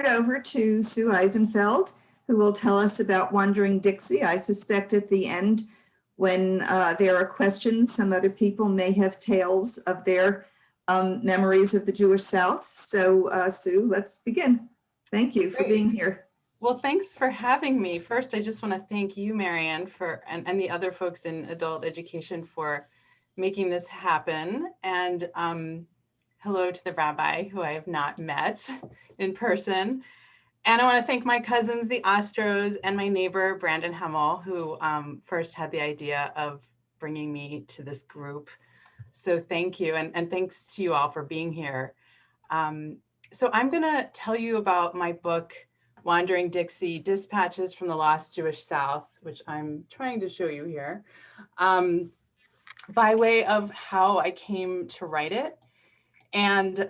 over to Sue Eisenfeld, who will tell us about Wandering Dixie. I suspect at the end, when there are questions, some other people may have tales of their memories of the Jewish South. So Sue, let's begin. Thank you for being here. Well, thanks for having me. First, I just want to thank you, Marianne, and the other folks in adult education for making this happen. And hello to the rabbi, who I have not met in person. And I want to thank my cousins, the Ostros, and my neighbor, Brandon Hemmel, who first had the idea of bringing me to this group. So thank you, and thanks to you all for being here. So I'm going to tell you about my book, Wandering Dixie, Dispatches from the Lost Jewish South, which I'm trying to show you here, by way of how I came to write it. And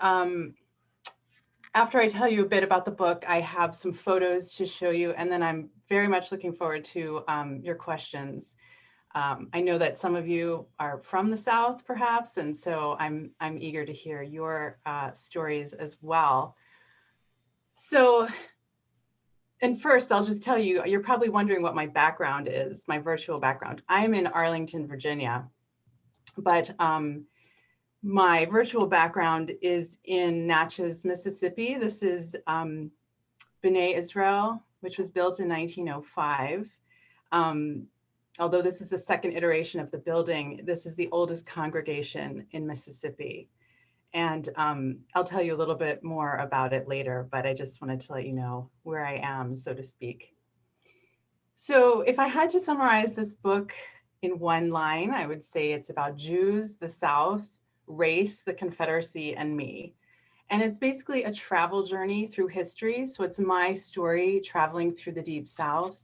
after I tell you a bit about the book, I have some photos to show you, and then I'm very much looking forward to your questions. I know that some of you are from the South, perhaps, and so I'm eager to hear your stories as well. So, and first, I'll just tell you, you're probably wondering what my background is, my virtual background. I'm in Arlington, Virginia, but my virtual background is in Natchez, Mississippi. This is B'nai Israel, which was built in 1905. Although this is the second iteration of the building, this is the oldest congregation in Mississippi. And I'll tell you a little bit more about it later, but I just wanted to let you know where I am, so to speak. So if I had to summarize this book in one line, I would say it's about Jews, the South, race, the Confederacy, and me. And it's basically a travel journey through history. So it's my story traveling through the Deep South.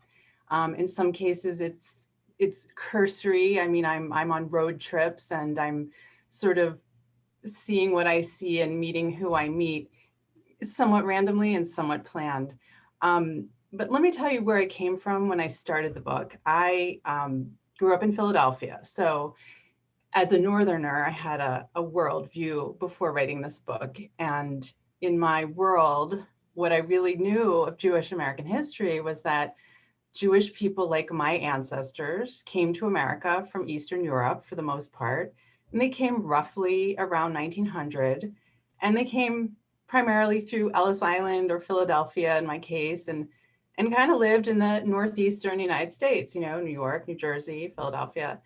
In some cases, it's cursory. I mean, I'm on road trips and I'm sort of seeing what I see and meeting who I meet, somewhat randomly and somewhat planned. But let me tell you where I came from when I started the book. I grew up in Philadelphia. So as a Northerner, I had a worldview before writing this book. And in my world, what I really knew of Jewish American history was that Jewish people like my ancestors came to America from Eastern Europe for the most part. And they came roughly around 1900. And they came primarily through Ellis Island or Philadelphia in my case, and kind of lived in the Northeastern United States, you know, New York, New Jersey, Philadelphia.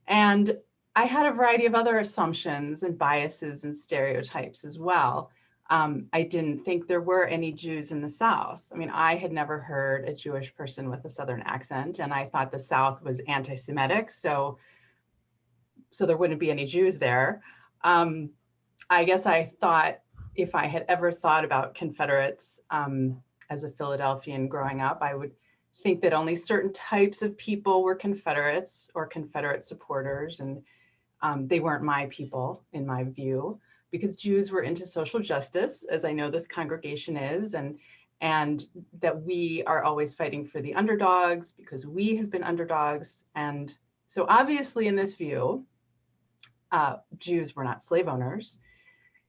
And I had a variety of other assumptions and biases and stereotypes as well. I didn't think there were any Jews in the South. I mean, I had never heard a Jewish person with a Southern accent, and I thought the South was anti-Semitic, so there wouldn't be any Jews there. I guess I thought if I had ever thought about Confederates as a Philadelphian growing up, I would think that only certain types of people were Confederates or Confederate supporters, and they weren't my people, in my view, because Jews were into social justice, as I know this congregation is, and that we are always fighting for the underdogs because we have been underdogs. And so obviously in this view, Jews were not slave owners.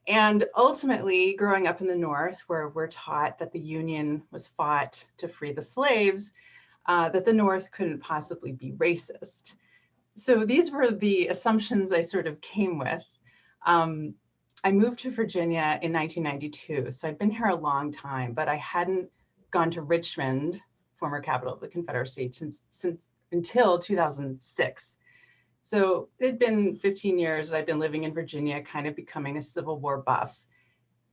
And ultimately, growing up in the North, where we're taught that the Union was fought to free the slaves, that the North couldn't possibly be racist. So these were the assumptions I sort of came with. I moved to Virginia in 1992, so I'd been here a long time, but I hadn't gone to Richmond, former capital of the Confederacy, since until 2006. So it had been 15 years I'd been living in Virginia, kind of becoming a Civil War buff.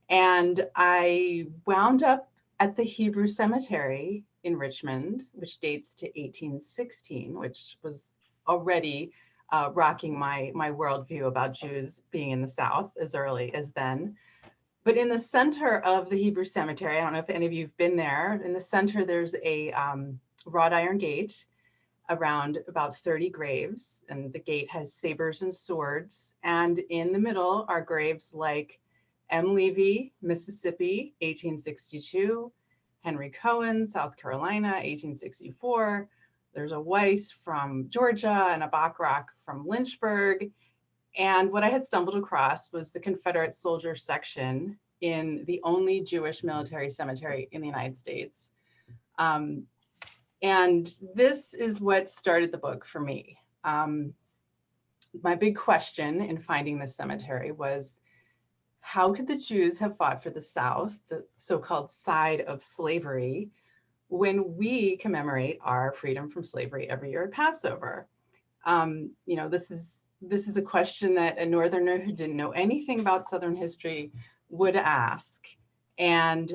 And I wound up at the Hebrew Cemetery in Richmond, which dates to 1816, which was already rocking my worldview about Jews being in the South as early as then. But in the center of the Hebrew Cemetery, I don't know if any of you have been there, in the center there's a wrought iron gate around about 30 graves, and the gate has sabers and swords. And in the middle are graves like M. Levy, Mississippi, 1862, Henry Cohen, South Carolina, 1864. There's a Weiss from Georgia and a Bachrach from Lynchburg. And what I had stumbled across was the Confederate soldier section in the only Jewish military cemetery in the United States. And this is what started the book for me. My big question in finding this cemetery was, how could the Jews have fought for the South, the so-called side of slavery, when we commemorate our freedom from slavery every year at Passover? This is a question that a Northerner who didn't know anything about Southern history would ask. And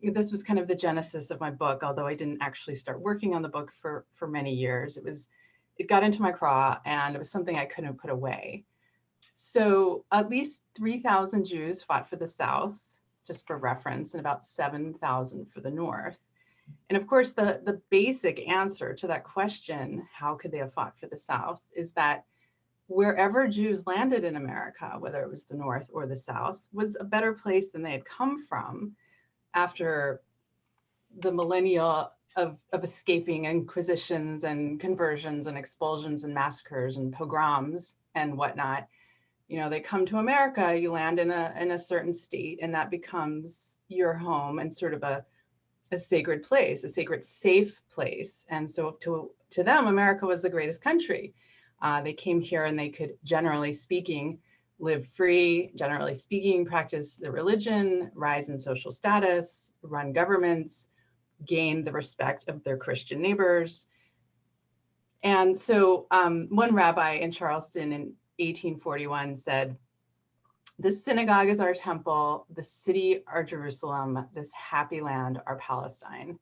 this was kind of the genesis of my book, although I didn't actually start working on the book for many years. It got into my craw, and it was something I couldn't put away. So at least 3,000 Jews fought for the South, just for reference, and about 7,000 for the North. And of course, the basic answer to that question, how could they have fought for the South, is that wherever Jews landed in America, whether it was the North or the South, was a better place than they had come from after the millennia of escaping inquisitions and conversions and expulsions and massacres and pogroms and whatnot. They come to America, you land in a certain state, and that becomes your home and sort of a sacred place, a sacred, safe place. And so to them, America was the greatest country. They came here and they could, generally speaking, live free, generally speaking, practice their religion, rise in social status, run governments, gain the respect of their Christian neighbors. And so one rabbi in Charleston in 1841 said, "The synagogue is our temple, the city our Jerusalem, this happy land our Palestine."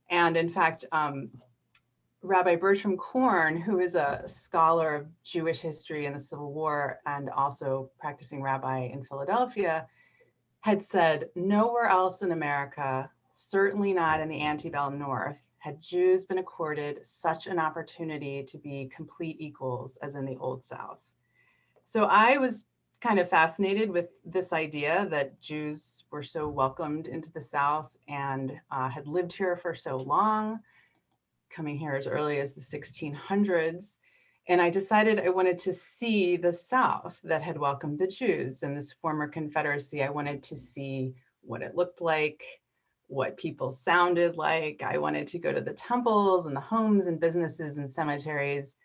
And in fact, Rabbi Bertram Korn, who is a scholar of Jewish history and the Civil War and also practicing rabbi in Philadelphia, had said, "Nowhere else in America, certainly not in the antebellum North, had Jews been accorded such an opportunity to be complete equals as in the Old South." So I was kind of fascinated with this idea that Jews were so welcomed into the South and had lived here for so long, coming here as early as the 1600s. And I decided I wanted to see the South that had welcomed the Jews in this former Confederacy. I wanted to see what it looked like, what people sounded like. I wanted to go to the temples and the homes and businesses and cemeteries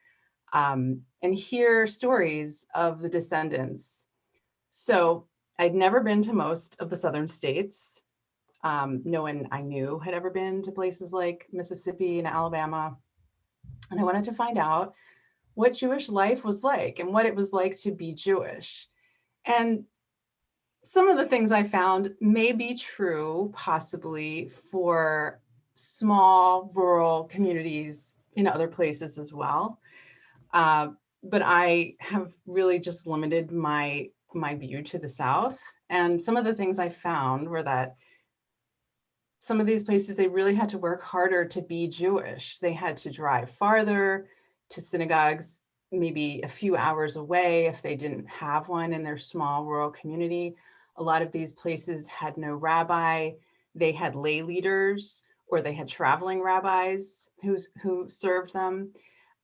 and hear stories of the descendants. So I'd never been to most of the Southern states. No one I knew had ever been to places like Mississippi and Alabama. And I wanted to find out what Jewish life was like and what it was like to be Jewish. And some of the things I found may be true, possibly, for small rural communities in other places as well. But I have really just limited my view to the South. And some of the things I found were that some of these places, they really had to work harder to be Jewish. They had to drive farther to synagogues, maybe a few hours away if they didn't have one in their small rural community. A lot of these places had no rabbi. They had lay leaders, or they had traveling rabbis who served them.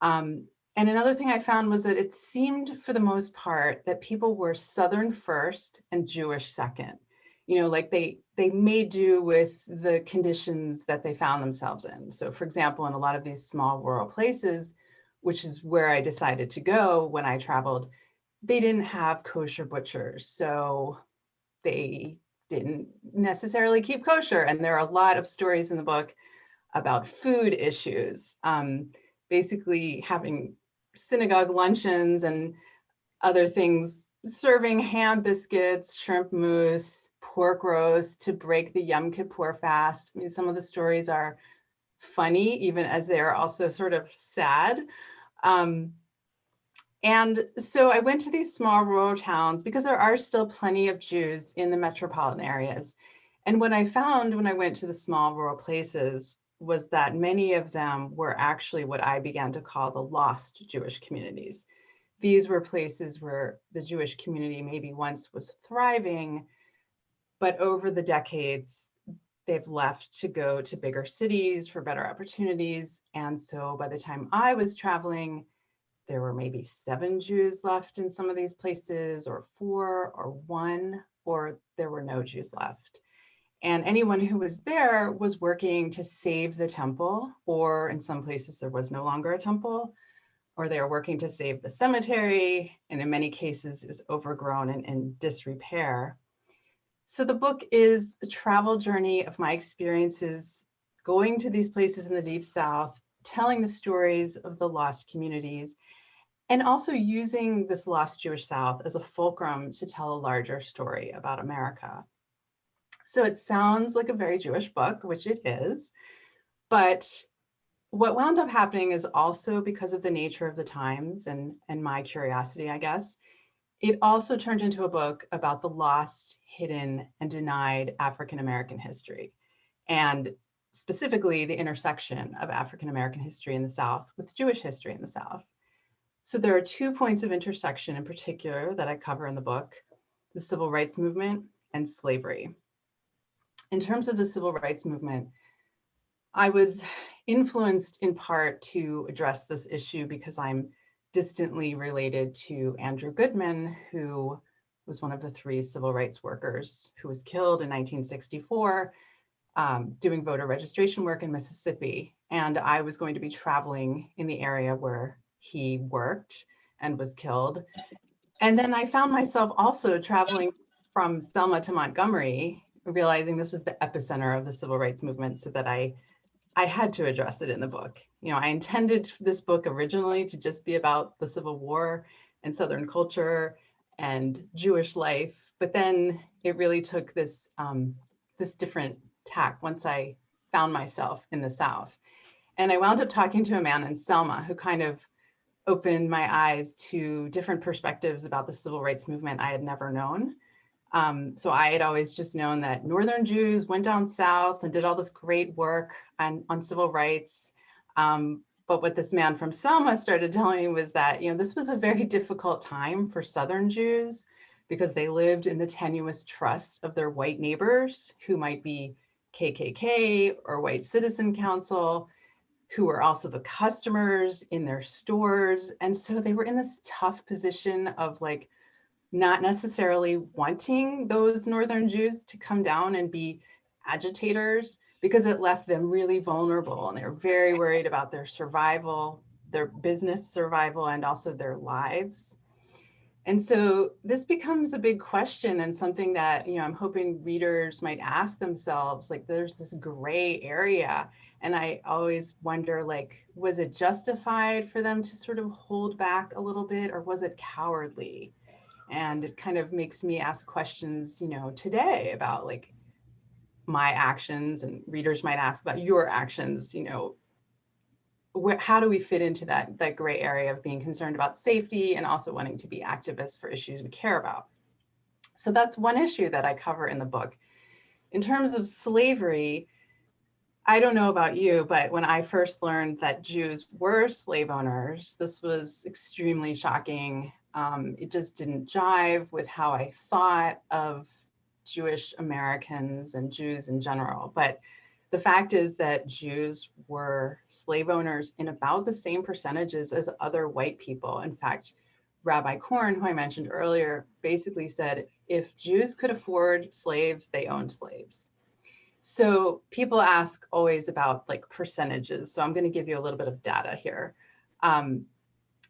And another thing I found was that it seemed, for the most part, that people were Southern first and Jewish second. Like they made do with the conditions that they found themselves in. So for example, in a lot of these small rural places, which is where I decided to go when I traveled, they didn't have kosher butchers. So they didn't necessarily keep kosher. And there are a lot of stories in the book about food issues, basically having synagogue luncheons and other things, serving ham biscuits, shrimp mousse, pork roast to break the Yom Kippur fast. I mean, some of the stories are funny, even as they are also sort of sad. And so I went to these small rural towns because there are still plenty of Jews in the metropolitan areas. And what I found when I went to the small rural places was that many of them were actually what I began to call the lost Jewish communities. These were places where the Jewish community maybe once was thriving, but over the decades, they've left to go to bigger cities for better opportunities. And so by the time I was traveling, there were maybe 7 Jews left in some of these places, or 4, or 1, or there were no Jews left. And anyone who was there was working to save the temple, or in some places there was no longer a temple, or they were working to save the cemetery, and in many cases is overgrown and in disrepair. So the book is a travel journey of my experiences going to these places in the Deep South, telling the stories of the lost communities, and also using this lost Jewish South as a fulcrum to tell a larger story about America. So it sounds like a very Jewish book, which it is, but what wound up happening is also because of the nature of the times and my curiosity, I guess, it also turned into a book about the lost, hidden, and denied African-American history, and specifically the intersection of African-American history in the South with Jewish history in the South. So there are 2 points of intersection in particular that I cover in the book: the civil rights movement and slavery. In terms of the civil rights movement, I was influenced in part to address this issue because I'm distantly related to Andrew Goodman, who was one of the 3 civil rights workers who was killed in 1964 doing voter registration work in Mississippi. And I was going to be traveling in the area where he worked and was killed. And then I found myself also traveling from Selma to Montgomery, realizing this was the epicenter of the civil rights movement, so that I had to address it in the book. You know, I intended this book originally to just be about the Civil War and Southern culture and Jewish life, but then it really took this this different tack once I found myself in the South. And I wound up talking to a man in Selma who kind of opened my eyes to different perspectives about the civil rights movement I had never known. So I had always just known that Northern Jews went down south and did all this great work on civil rights. But what this man from Selma started telling me was that, you know, this was a very difficult time for Southern Jews because they lived in the tenuous trust of their white neighbors, who might be KKK or White Citizen Council, who were also the customers in their stores. And so they were in this tough position of like, not necessarily wanting those Northern Jews to come down and be agitators, because it left them really vulnerable, and they were very worried about their survival, their business survival, and also their lives. And so this becomes a big question, and something that, you know, I'm hoping readers might ask themselves, like, there's this gray area. And I always wonder, like, was it justified for them to sort of hold back a little bit, or was it cowardly? And it kind of makes me ask questions, you know, today about like my actions, and readers might ask about your actions, you know, how do we fit into that gray area of being concerned about safety and also wanting to be activists for issues we care about? So that's one issue that I cover in the book. In terms of slavery, I don't know about you, but when I first learned that Jews were slave owners, this was extremely shocking. It just didn't jive with how I thought of Jewish Americans and Jews in general. But the fact is that Jews were slave owners in about the same percentages as other white people. In fact, Rabbi Korn, who I mentioned earlier, basically said, if Jews could afford slaves, they owned slaves. So people ask always about like percentages. So I'm going to give you a little bit of data here.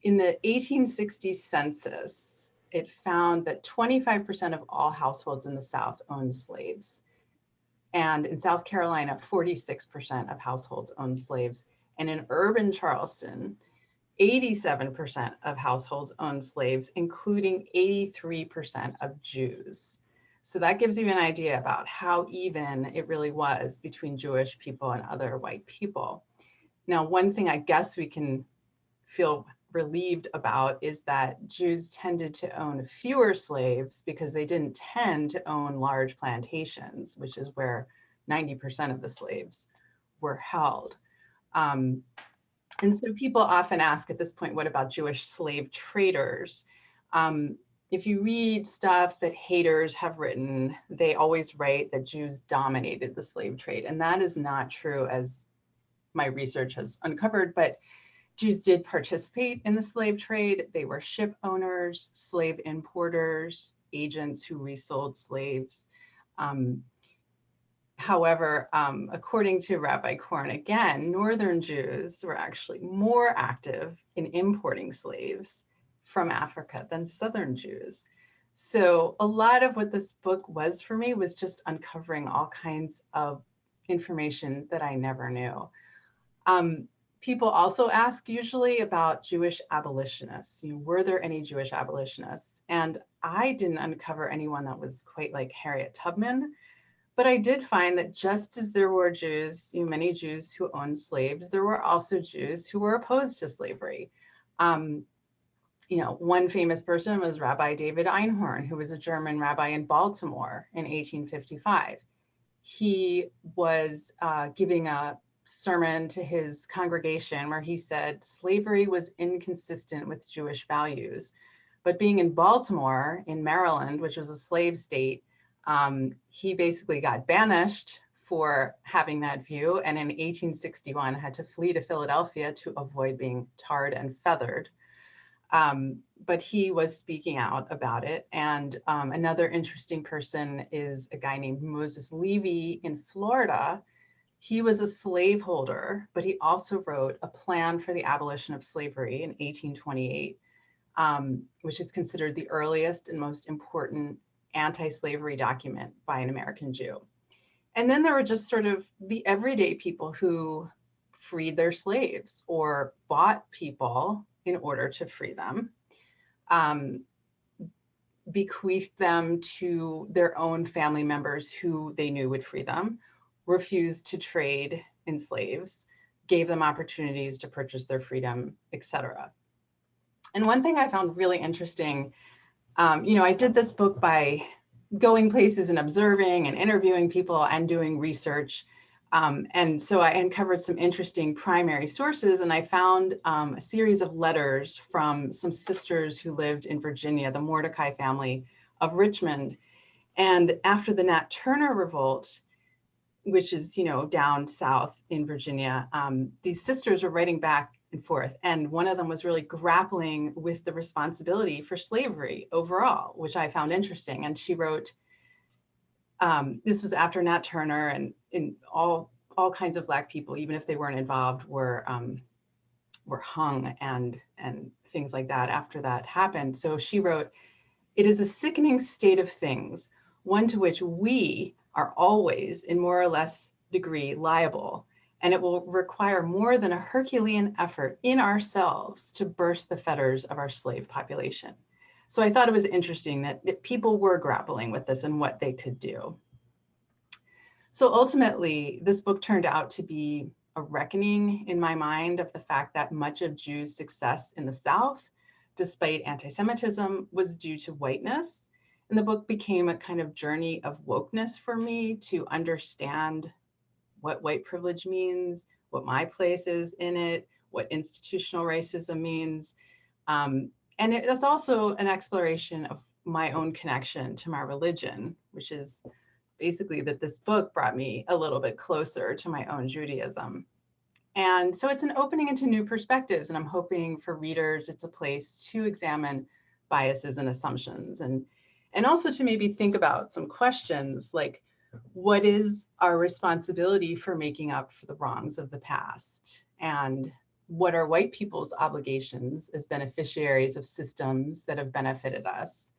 In the 1860 census, it found that 25% of all households in the South owned slaves. And in South Carolina, 46% of households owned slaves. And in urban Charleston, 87% of households owned slaves, including 83% of Jews. So that gives you an idea about how even it really was between Jewish people and other white people. Now, one thing I guess we can feel relieved about is that Jews tended to own fewer slaves because they didn't tend to own large plantations, which is where 90% of the slaves were held. And so people often ask at this point, what about Jewish slave traders? If you read stuff that haters have written, they always write that Jews dominated the slave trade. And that is not true, as my research has uncovered. But Jews did participate in the slave trade. They were ship owners, slave importers, agents who resold slaves. However, according to Rabbi Korn, again, Northern Jews were actually more active in importing slaves from Africa than Southern Jews. So a lot of what this book was for me was just uncovering all kinds of information that I never knew. People also ask usually about Jewish abolitionists. Were there any Jewish abolitionists? And I didn't uncover anyone that was quite like Harriet Tubman. But I did find that just as there were Jews, many Jews who owned slaves, there were also Jews who were opposed to slavery. One famous person was Rabbi David Einhorn, who was a German rabbi in Baltimore in 1855. He was giving a sermon to his congregation where he said slavery was inconsistent with Jewish values. But being in Baltimore, in Maryland, which was a slave state, he basically got banished for having that view, and in 1861 had to flee to Philadelphia to avoid being tarred and feathered. But he was speaking out about it. And another interesting person is a guy named Moses Levy in Florida. He was a slaveholder, but he also wrote a plan for the abolition of slavery in 1828, which is considered the earliest and most important anti-slavery document by an American Jew. And then there were just sort of the everyday people who freed their slaves or bought people in order to free them, bequeathed them to their own family members who they knew would free them, refused to trade in slaves, gave them opportunities to purchase their freedom, etc. And one thing I found really interesting, I did this book by going places and observing and interviewing people and doing research. And so I uncovered some interesting primary sources, and I found a series of letters from some sisters who lived in Virginia, the Mordecai family of Richmond. And after the Nat Turner Revolt, which is, down south in Virginia, these sisters were writing back and forth. And one of them was really grappling with the responsibility for slavery overall, which I found interesting. And she wrote, this was after Nat Turner, and in all kinds of Black people, even if they weren't involved, were hung and things like that after that happened. So she wrote, "It is a sickening state of things, one to which we are always in more or less degree liable, and it will require more than a Herculean effort in ourselves to burst the fetters of our slave population." So I thought it was interesting that people were grappling with this and what they could do. So ultimately, this book turned out to be a reckoning in my mind of the fact that much of Jews' success in the South, despite anti-Semitism, was due to whiteness. And the book became a kind of journey of wokeness for me to understand what white privilege means, what my place is in it, what institutional racism means. And it was also an exploration of my own connection to my religion, which is basically that this book brought me a little bit closer to my own Judaism. And so it's an opening into new perspectives, and I'm hoping for readers it's a place to examine biases and assumptions, and also to maybe think about some questions like, what is our responsibility for making up for the wrongs of the past? And what are white people's obligations as beneficiaries of systems that have benefited us?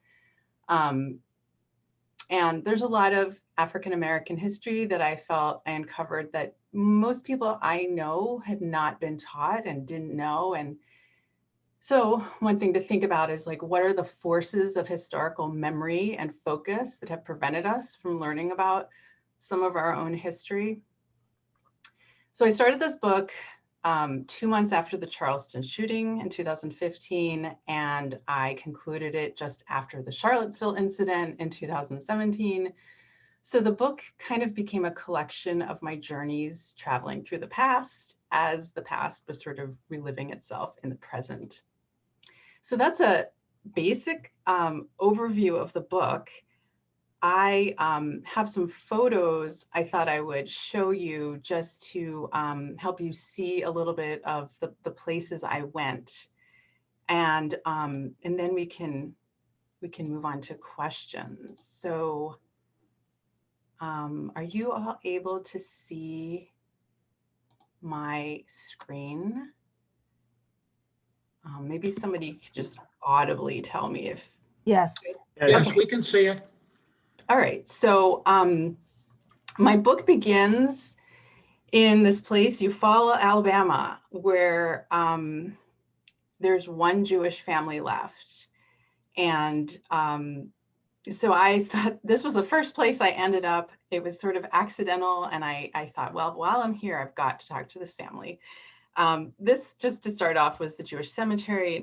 And there's a lot of African-American history that I felt I uncovered that most people I know had not been taught and didn't know. And so one thing to think about is like, what are the forces of historical memory and focus that have prevented us from learning about some of our own history? So I started this book 2 months after the Charleston shooting in 2015, and I concluded it just after the Charlottesville incident in 2017. So the book kind of became a collection of my journeys traveling through the past as the past was sort of reliving itself in the present. So that's a basic overview of the book. I have some photos I thought I would show you just to help you see a little bit of the places I went. And then we can move on to questions. So are you all able to see my screen? Maybe somebody could just audibly tell me if. Yes. Yes, Okay. we can see it. All right, so my book begins in this place, Eufaula, Alabama, where there's one Jewish family left. And so I thought this was the first place I ended up. It was sort of accidental. And I thought, well, while I'm here, I've got to talk to this family. This, just to start off, was the Jewish cemetery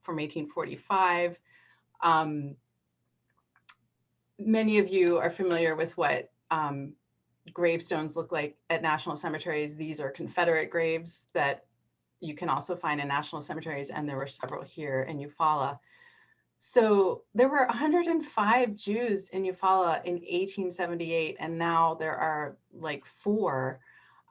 from 1845. Many of you are familiar with what gravestones look like at national cemeteries. These are Confederate graves that you can also find in national cemeteries, and there were several here in Eufaula. So there were 105 Jews in Eufaula in 1878, and now there are like 4.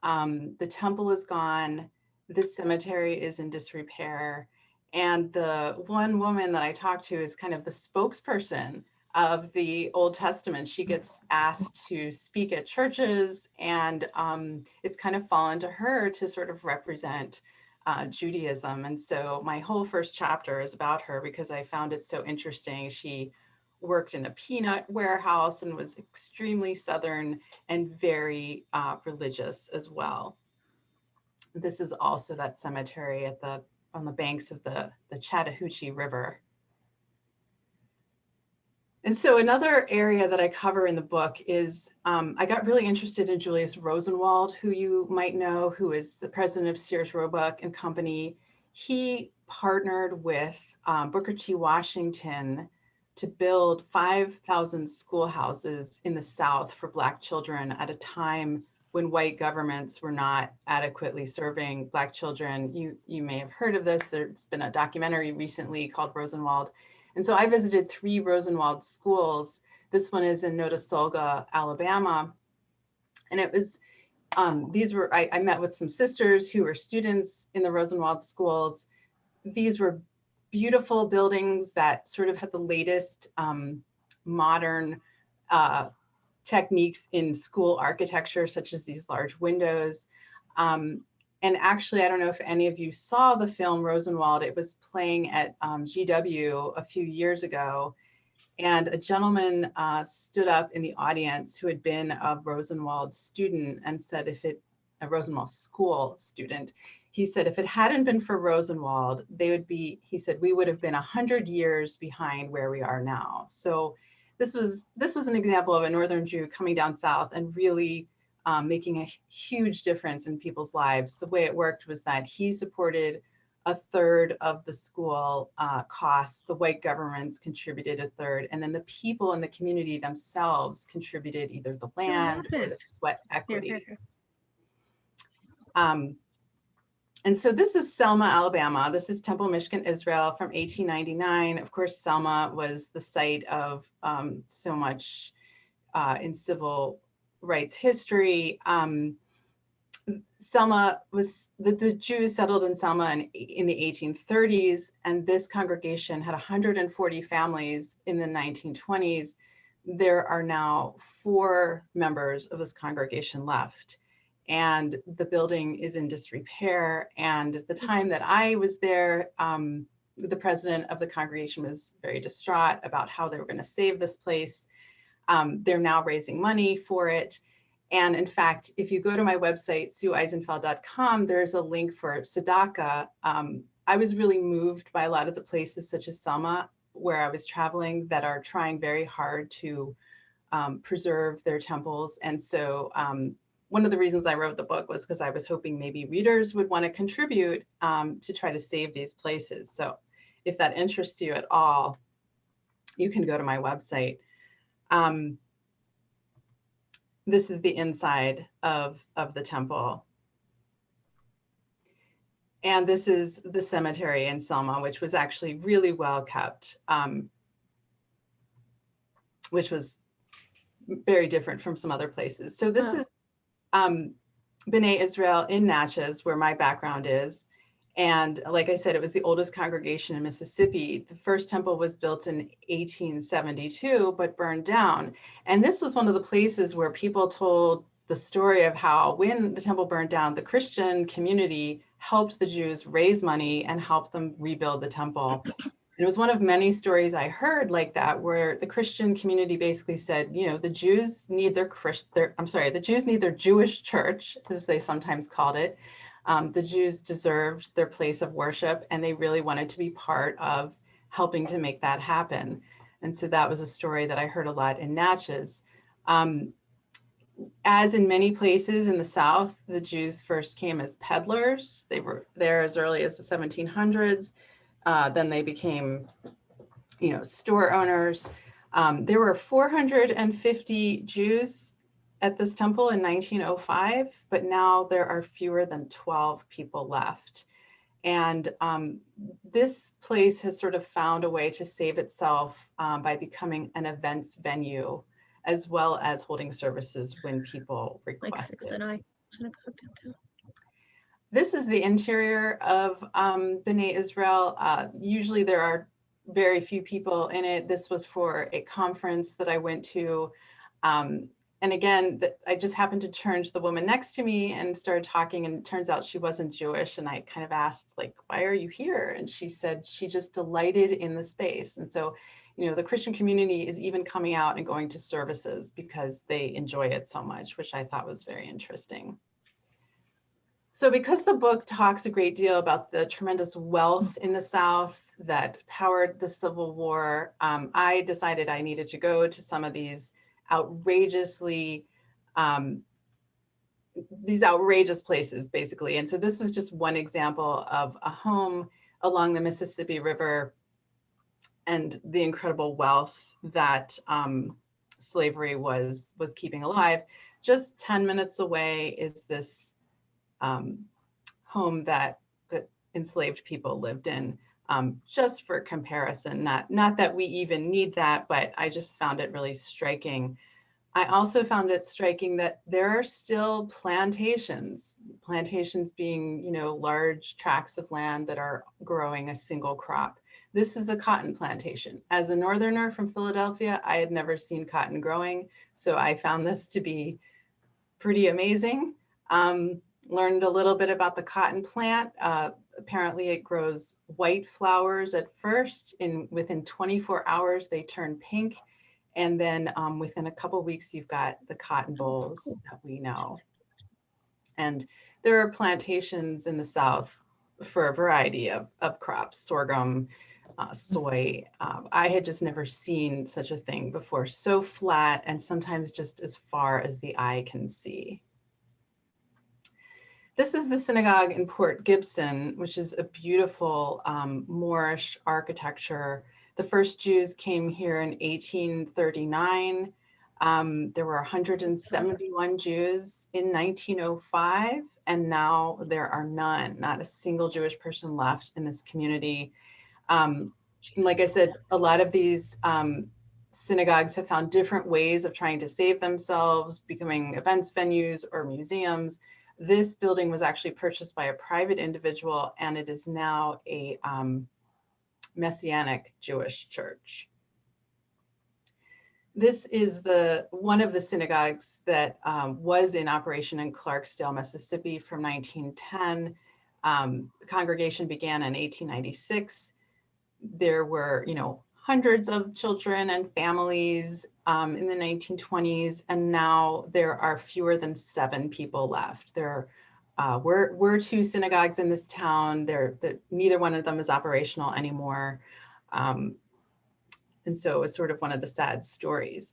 The temple is gone. This cemetery is in disrepair. And the one woman that I talked to is kind of the spokesperson of the Old Testament. She gets asked to speak at churches, and it's kind of fallen to her to sort of represent Judaism. And so my whole first chapter is about her because I found it so interesting. She worked in a peanut warehouse and was extremely Southern and very religious as well. This is also that cemetery on the banks of the Chattahoochee River. And so another area that I cover in the book is, I got really interested in Julius Rosenwald, who you might know, who is the president of Sears Roebuck and Company. He partnered with Booker T. Washington to build 5,000 schoolhouses in the South for Black children at a time when white governments were not adequately serving Black children. You may have heard of this. There's been a documentary recently called Rosenwald. And so I visited 3 Rosenwald schools. This one is in Notasulga, Alabama. And it was, I met with some sisters who were students in the Rosenwald schools. These were beautiful buildings that sort of had the latest modern techniques in school architecture, such as these large windows. And actually, I don't know if any of you saw the film Rosenwald. It was playing at GW a few years ago. And a gentleman stood up in the audience who had been a Rosenwald student and said, a Rosenwald school student, he said, if it hadn't been for Rosenwald, he said, we would have been 100 years behind where we are now. So this was an example of a Northern Jew coming down South and really making a huge difference in people's lives. The way it worked was that he supported 1/3 of the school costs. The white governments contributed 1/3, and then the people in the community themselves contributed either the land or the sweat equity. And so this is Selma, Alabama. This is Temple, Michigan, Israel from 1899. Of course, Selma was the site of so much in civil rights history. Selma was, the Jews settled in Selma in the 1830s, and this congregation had 140 families in the 1920s. There are now 4 members of this congregation left, and the building is in disrepair. And at the time that I was there, the president of the congregation was very distraught about how they were going to save this place. They're now raising money for it. And in fact, if you go to my website, sueeisenfeld.com, there's a link for tzedakah. I was really moved by a lot of the places such as Selma, where I was traveling, that are trying very hard to preserve their temples. And so one of the reasons I wrote the book was because I was hoping maybe readers would want to contribute to try to save these places. So if that interests you at all, you can go to my website. This is the inside of the temple. And this is the cemetery in Selma, which was actually really well kept, which was very different from some other places. So this is B'nai Israel in Natchez, where my background is. And like I said, it was the oldest congregation in Mississippi. The first temple was built in 1872, but burned down. And this was one of the places where people told the story of how when the temple burned down, the Christian community helped the Jews raise money and help them rebuild the temple. It was one of many stories I heard like that, where the Christian community basically said, you know, the Jews need the Jews need their Jewish church, as they sometimes called it. The Jews deserved their place of worship, and they really wanted to be part of helping to make that happen. And so that was a story that I heard a lot in Natchez. As in many places in the South, the Jews first came as peddlers. They were there as early as the 1700s. Then they became, you know, store owners. There were 450 Jews at this temple in 1905, but now there are fewer than 12 people left. And this place has sort of found a way to save itself by becoming an events venue, as well as holding services when people request it. Sinai Synagogue downtown. This is the interior of B'nai Israel. Usually there are very few people in it. This was for a conference that I went to. And again, I just happened to turn to the woman next to me and started talking, and it turns out she wasn't Jewish. And I kind of asked, like, why are you here? And she said she just delighted in the space. And so, you know, the Christian community is even coming out and going to services because they enjoy it so much, which I thought was very interesting. So because the book talks a great deal about the tremendous wealth in the South that powered the Civil War, I decided I needed to go to some of these outrageous places, basically. And so this was just one example of a home along the Mississippi River and the incredible wealth that slavery was keeping alive. Just 10 minutes away is this home that enslaved people lived in, just for comparison, not that we even need that, but I just found it really striking. I also found it striking that there are still plantations being, you know, large tracts of land that are growing a single crop. This is a cotton plantation. As a northerner from Philadelphia, I had never seen cotton growing, so I found this to be pretty amazing. Learned a little bit about the cotton plant. Apparently it grows white flowers at first. Within 24 hours, they turn pink. And then within a couple of weeks, you've got the cotton bolls that we know. And there are plantations in the South for a variety of crops, sorghum, soy. I had just never seen such a thing before, so flat and sometimes just as far as the eye can see. This is the synagogue in Port Gibson, which is a beautiful Moorish architecture. The first Jews came here in 1839. There were 171 Jews in 1905, and now there are none, not a single Jewish person left in this community. Like I said, a lot of these synagogues have found different ways of trying to save themselves, becoming events venues or museums. This building was actually purchased by a private individual, and it is now a Messianic Jewish church. This is one of the synagogues that was in operation in Clarksdale, Mississippi from 1910. The congregation began in 1896. There were, you know, hundreds of children and families in the 1920s, and now there are fewer than 7 people left. There were 2 synagogues in this town. Neither one of them is operational anymore. And so it's sort of one of the sad stories.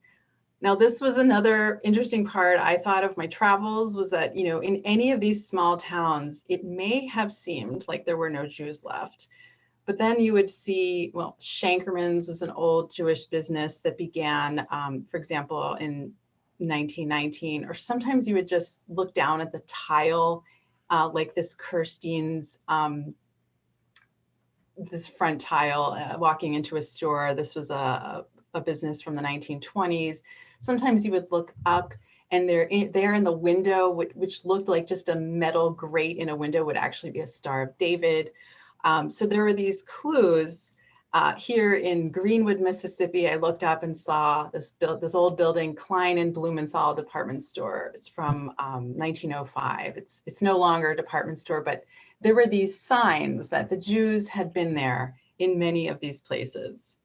Now, this was another interesting part I thought of my travels, was that, you know, in any of these small towns, it may have seemed like there were no Jews left. But then you would see, well, Shankerman's is an old Jewish business that began, for example, in 1919, or sometimes you would just look down at the tile, like this Kirstein's, this front tile walking into a store. This was a business from the 1920s. Sometimes you would look up and there in the window, which looked like just a metal grate in a window, would actually be a Star of David. So there were these clues. Here in Greenwood, Mississippi, I looked up and saw this old building, Klein and Blumenthal department store. It's from 1905. It's no longer a department store, but there were these signs that the Jews had been there in many of these places.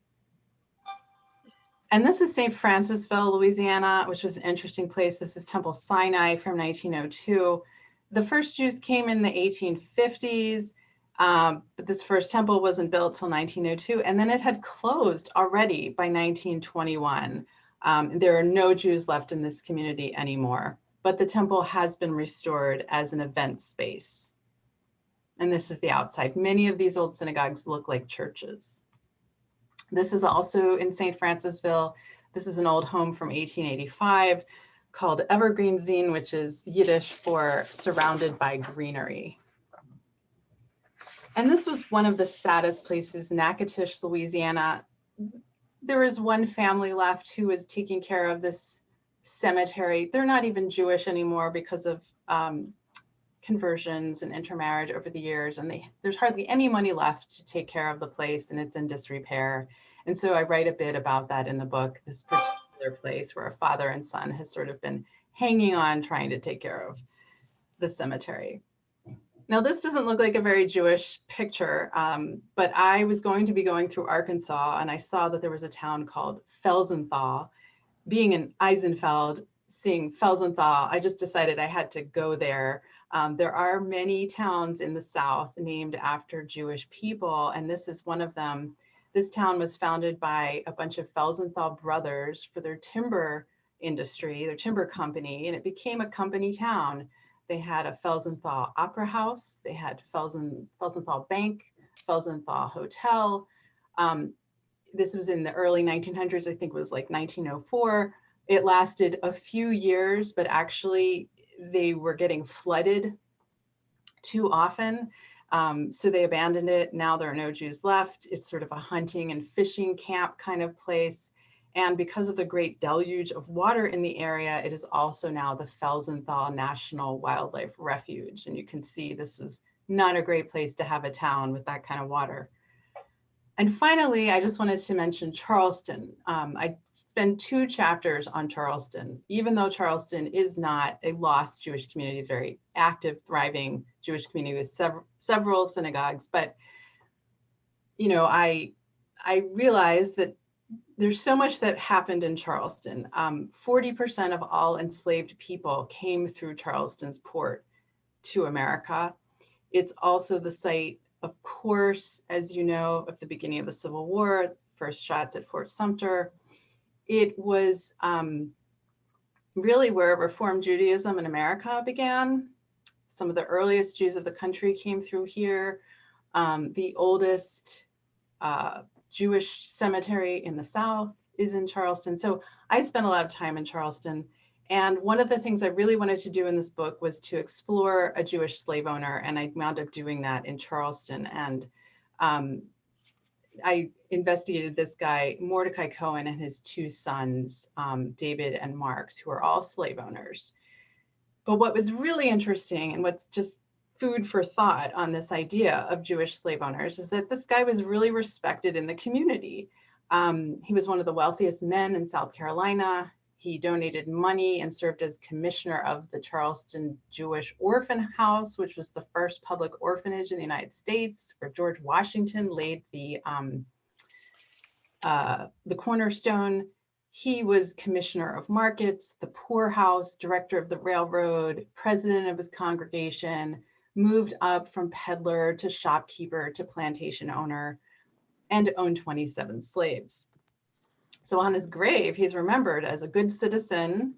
And this is St. Francisville, Louisiana, which was an interesting place. This is Temple Sinai from 1902. The first Jews came in the 1850s. But this first temple wasn't built till 1902, and then it had closed already by 1921. There are no Jews left in this community anymore, but the temple has been restored as an event space. And this is the outside. Many of these old synagogues look like churches. This is also in St. Francisville. This is an old home from 1885 called Evergreen Zine, which is Yiddish for surrounded by greenery. And this was one of the saddest places, Natchitoches, Louisiana. There is one family left who is taking care of this cemetery. They're not even Jewish anymore because of conversions and intermarriage over the years. And there's hardly any money left to take care of the place, and it's in disrepair. And so I write a bit about that in the book, this particular place where a father and son has sort of been hanging on, trying to take care of the cemetery. Now, this doesn't look like a very Jewish picture, but I was going to be going through Arkansas, and I saw that there was a town called Felsenthal. Being in Eisenfeld, seeing Felsenthal, I just decided I had to go there. There are many towns in the South named after Jewish people, and this is one of them. This town was founded by a bunch of Felsenthal brothers for their timber industry, their timber company, and it became a company town. They had a Felsenthal Opera House, they had Felsenthal Bank, Felsenthal Hotel. This was in the early 1900s, I think it was like 1904. It lasted a few years, but actually they were getting flooded too often. So they abandoned it. Now there are no Jews left. It's sort of a hunting and fishing camp kind of place. And because of the great deluge of water in the area, it is also now the Felsenthal National Wildlife Refuge. And you can see this was not a great place to have a town with that kind of water. And finally, I just wanted to mention Charleston. I spent 2 chapters on Charleston, even though Charleston is not a lost Jewish community, very active, thriving Jewish community with several synagogues. But, you know, I realized that there's so much that happened in Charleston. 40% of all enslaved people came through Charleston's port to America. It's also the site, of course, as you know, of the beginning of the Civil War, first shots at Fort Sumter. It was really where Reform Judaism in America began. Some of the earliest Jews of the country came through here. The oldest Jewish cemetery in the South is in Charleston. So I spent a lot of time in Charleston. And one of the things I really wanted to do in this book was to explore a Jewish slave owner. And I wound up doing that in Charleston. And I investigated this guy, Mordecai Cohen, and his 2 sons, David and Marks, who are all slave owners. But what was really interesting, and what's just food for thought on this idea of Jewish slave owners, is that this guy was really respected in the community. He was one of the wealthiest men in South Carolina. He donated money and served as commissioner of the Charleston Jewish Orphan House, which was the first public orphanage in the United States, where George Washington laid the cornerstone. He was commissioner of markets, the poorhouse, director of the railroad, president of his congregation, moved up from peddler to shopkeeper to plantation owner, and owned 27 slaves. So on his grave, he's remembered as a good citizen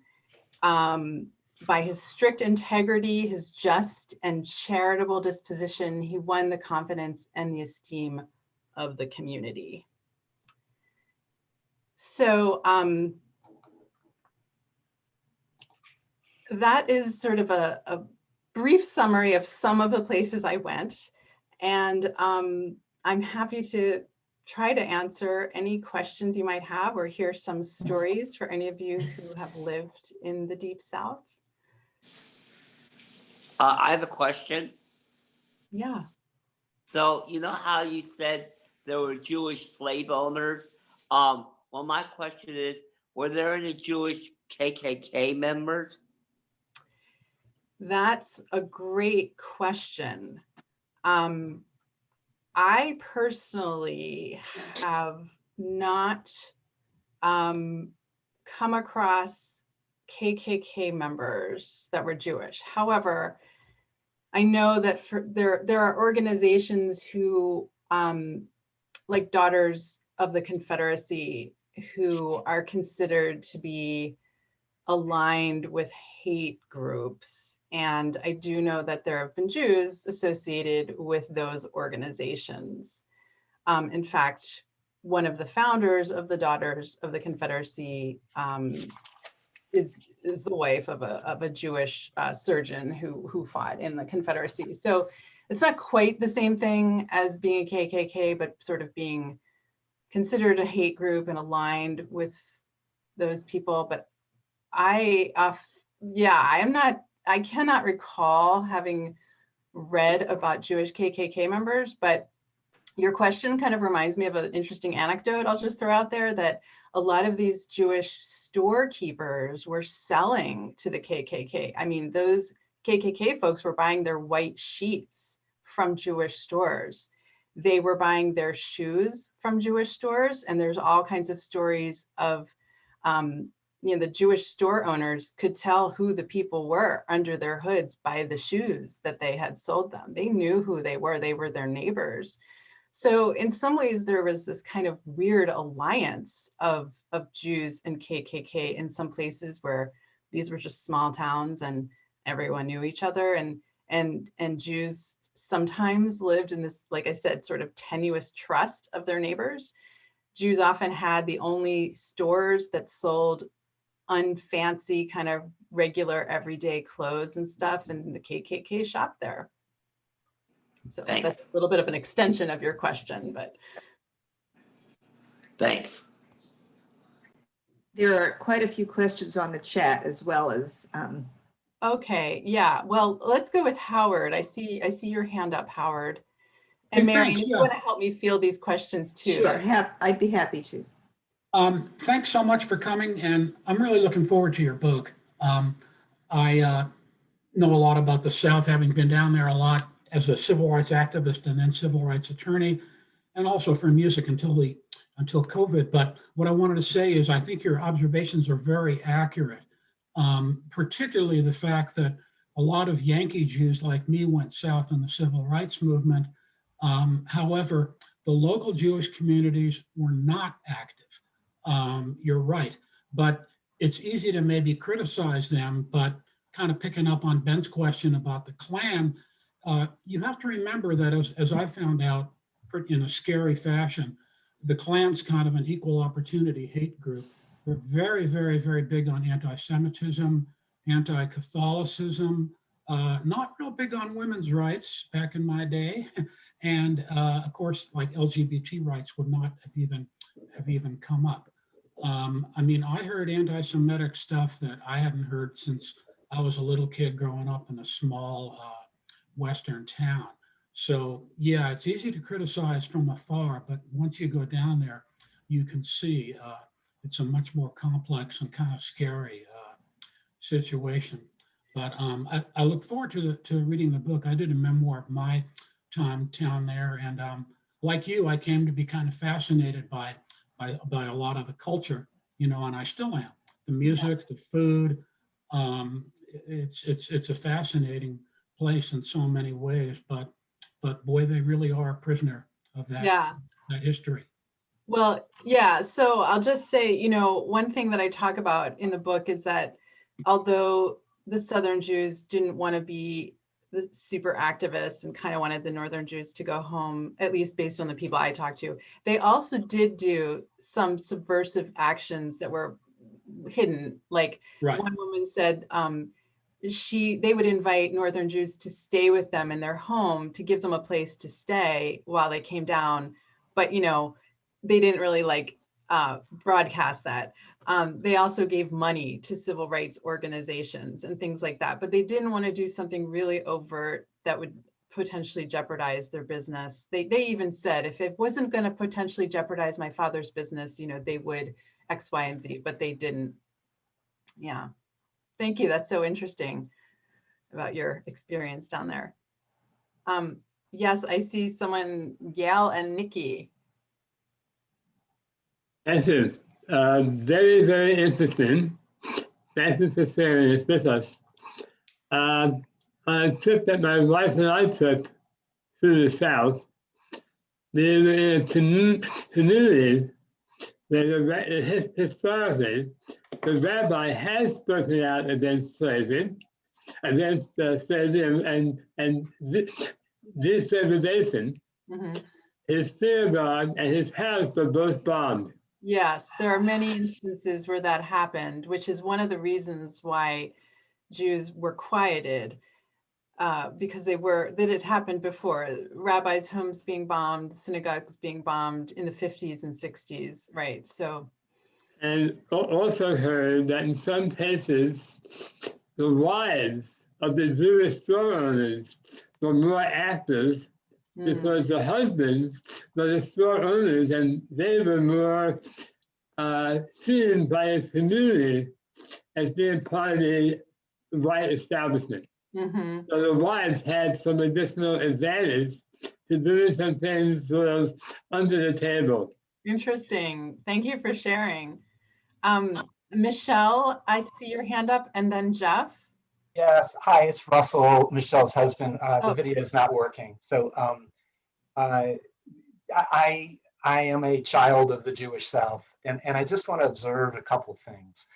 by his strict integrity, his just and charitable disposition. He won the confidence and the esteem of the community. So that is sort of a brief summary of some of the places I went. And I'm happy to try to answer any questions you might have or hear some stories for any of you who have lived in the Deep South. I have a question. Yeah. So you know how you said there were Jewish slave owners? Well, my question is, were there any Jewish KKK members? That's a great question. I personally have not come across KKK members that were Jewish. However, I know that there are organizations who, like Daughters of the Confederacy, who are considered to be aligned with hate groups. And I do know that there have been Jews associated with those organizations. In fact, one of the founders of the Daughters of the Confederacy is the wife of a Jewish surgeon who fought in the Confederacy. So it's not quite the same thing as being a KKK, but sort of being considered a hate group and aligned with those people. But I cannot recall having read about Jewish KKK members, but your question kind of reminds me of an interesting anecdote I'll just throw out there, that a lot of these Jewish storekeepers were selling to the KKK. I mean, those KKK folks were buying their white sheets from Jewish stores. They were buying their shoes from Jewish stores, and there's all kinds of stories of the Jewish store owners could tell who the people were under their hoods by the shoes that they had sold them. They knew who they were their neighbors. So in some ways, there was this kind of weird alliance of Jews and KKK in some places where these were just small towns and everyone knew each other, and Jews sometimes lived in this, like I said, sort of tenuous trust of their neighbors. Jews often had the only stores that sold unfancy kind of regular everyday clothes and stuff, and the KKK shopped there. So Thanks. that's a little bit of an extension of your question, but. Thanks. There are quite a few questions on the chat as well as. Okay, yeah, well, let's go with Howard. I see your hand up, Howard. And Hey, Marion, thanks, if you yeah. want to help me field these questions too. Sure, I'd be happy to. Thanks so much for coming, and I'm really looking forward to your book. I know a lot about the South, having been down there a lot as a civil rights activist and then civil rights attorney, and also for music until COVID. But what I wanted to say is I think your observations are very accurate, particularly the fact that a lot of Yankee Jews like me went south in the civil rights movement. However, the local Jewish communities were not active. You're right, but it's easy to maybe criticize them, but kind of picking up on Ben's question about the Klan, you have to remember that as I found out in a scary fashion, the Klan's kind of an equal opportunity hate group. They're very, very, very big on anti-Semitism, anti-Catholicism, not real big on women's rights back in my day. And of course, like LGBT rights would not have even come up. I mean, I heard anti-Semitic stuff that I hadn't heard since I was a little kid growing up in a small Western town. So yeah, it's easy to criticize from afar, but once you go down there, you can see it's a much more complex and kind of scary situation. But I look forward to reading the book. I did a memoir of my time down there, and like you, I came to be kind of fascinated by a lot of the culture, and I still am. The music, the food, it's a fascinating place in so many ways, but boy, they really are a prisoner of that history. Well, yeah, so I'll just say, one thing that I talk about in the book is that although the Southern Jews didn't want to be the super activists and kind of wanted the Northern Jews to go home, at least based on the people I talked to, they also did do some subversive actions that were hidden. Like one woman said they would invite Northern Jews to stay with them in their home to give them a place to stay while they came down. But, they didn't really like broadcast that. They also gave money to civil rights organizations and things like that, but they didn't want to do something really overt that would potentially jeopardize their business. They even said if it wasn't going to potentially jeopardize my father's business, you know, they would X, Y, and Z, but they didn't. Yeah. Thank you. That's so interesting about your experience down there. Yes, I see someone, Gail and Nikki. That is very, very interesting. Thank you for sharing this with us. On a trip that my wife and I took through the South, we were in a community that historically the rabbi has spoken out against slavery, against slavery and desegregation. Mm-hmm. His synagogue and his house were both bombed. Yes, there are many instances where that happened, which is one of the reasons why Jews were quieted, because that it happened before. Rabbis' homes being bombed, synagogues being bombed in the 50s and 60s, right? So, and also heard that in some cases, the wives of the Jewish store owners were more active because the husbands were the store owners and they were more seen by his community as being part of the white establishment. mm-hmm. So the wives had some additional advantage to doing some things sort of under the table. Interesting. Thank you for sharing. Michelle, I see your hand up, and then Jeff. Yes, hi, it's Russell, Michelle's husband. Oh. The video is not working. So I am a child of the Jewish South, and I just want to observe a couple things.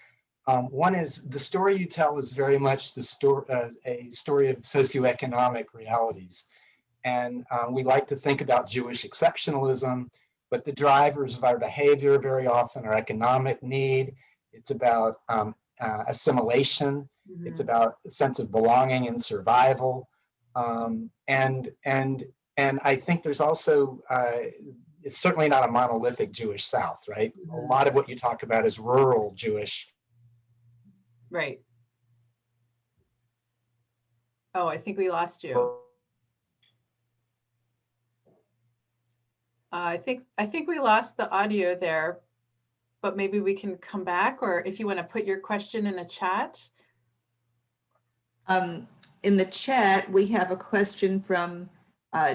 One is the story you tell is very much a story of socioeconomic realities. And we like to think about Jewish exceptionalism, but the drivers of our behavior very often are economic need. It's about assimilation. Mm-hmm. It's about a sense of belonging and survival. And I think there's also, it's certainly not a monolithic Jewish South, right? Mm-hmm. A lot of what you talk about is rural Jewish. Right. Oh, I think we lost you. I think we lost the audio there, but maybe we can come back, or if you want to put your question in a chat. In the chat, we have a question from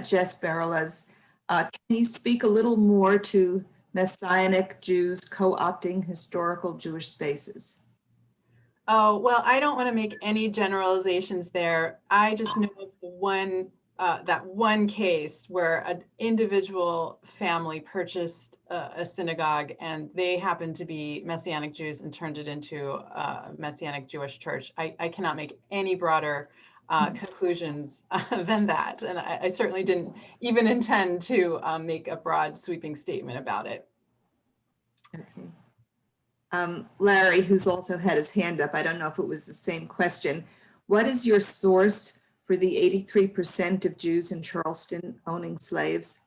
Jess Barelas. Can you speak a little more to Messianic Jews co-opting historical Jewish spaces? Oh, well, I don't want to make any generalizations there. I just know of that one case where an individual family purchased a synagogue, and they happened to be Messianic Jews and turned it into a Messianic Jewish church. I cannot make any broader conclusions than that. And I certainly didn't even intend to make a broad sweeping statement about it. Okay. Larry, who's also had his hand up, I don't know if it was the same question. What is your source for the 83% of Jews in Charleston owning slaves?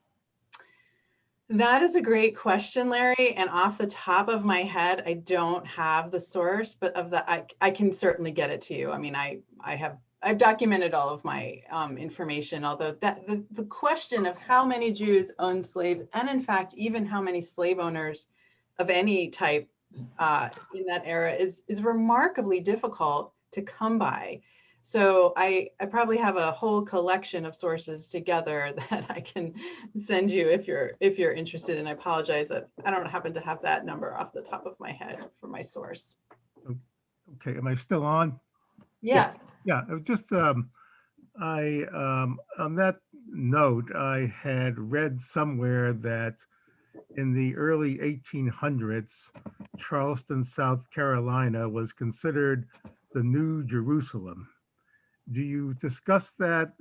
That is a great question, Larry. And off the top of my head, I don't have the source, but I can certainly get it to you. I mean, I've documented all of my information, although the question of how many Jews own slaves, and in fact, even how many slave owners of any type in that era is remarkably difficult to come by. So I probably have a whole collection of sources together that I can send you if you're interested. And I apologize that I don't happen to have that number off the top of my head for my source. Okay, am I still on? Yeah. Yeah, it was just on that note, I had read somewhere that in the early 1800s, Charleston, South Carolina was considered the New Jerusalem. Do you discuss that,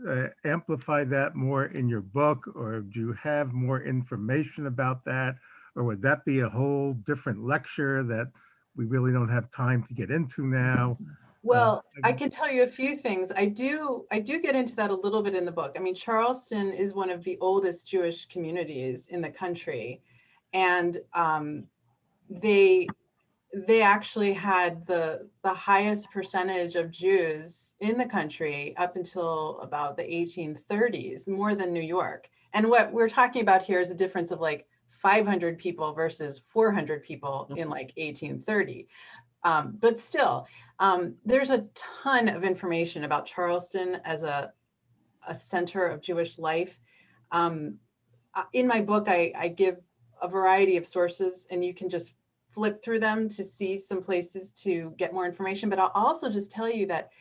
amplify that more in your book, or do you have more information about that? Or would that be a whole different lecture that we really don't have time to get into now? Well, I can tell you a few things. I do get into that a little bit in the book. I mean, Charleston is one of the oldest Jewish communities in the country. and they actually had the highest percentage of Jews in the country up until about the 1830s, more than New York. And what we're talking about here is a difference of like 500 people versus 400 people in like 1830. But still, there's a ton of information about Charleston as a center of Jewish life. In my book, I give a variety of sources, and you can just flip through them to see some places to get more information. But I'll also just tell you that,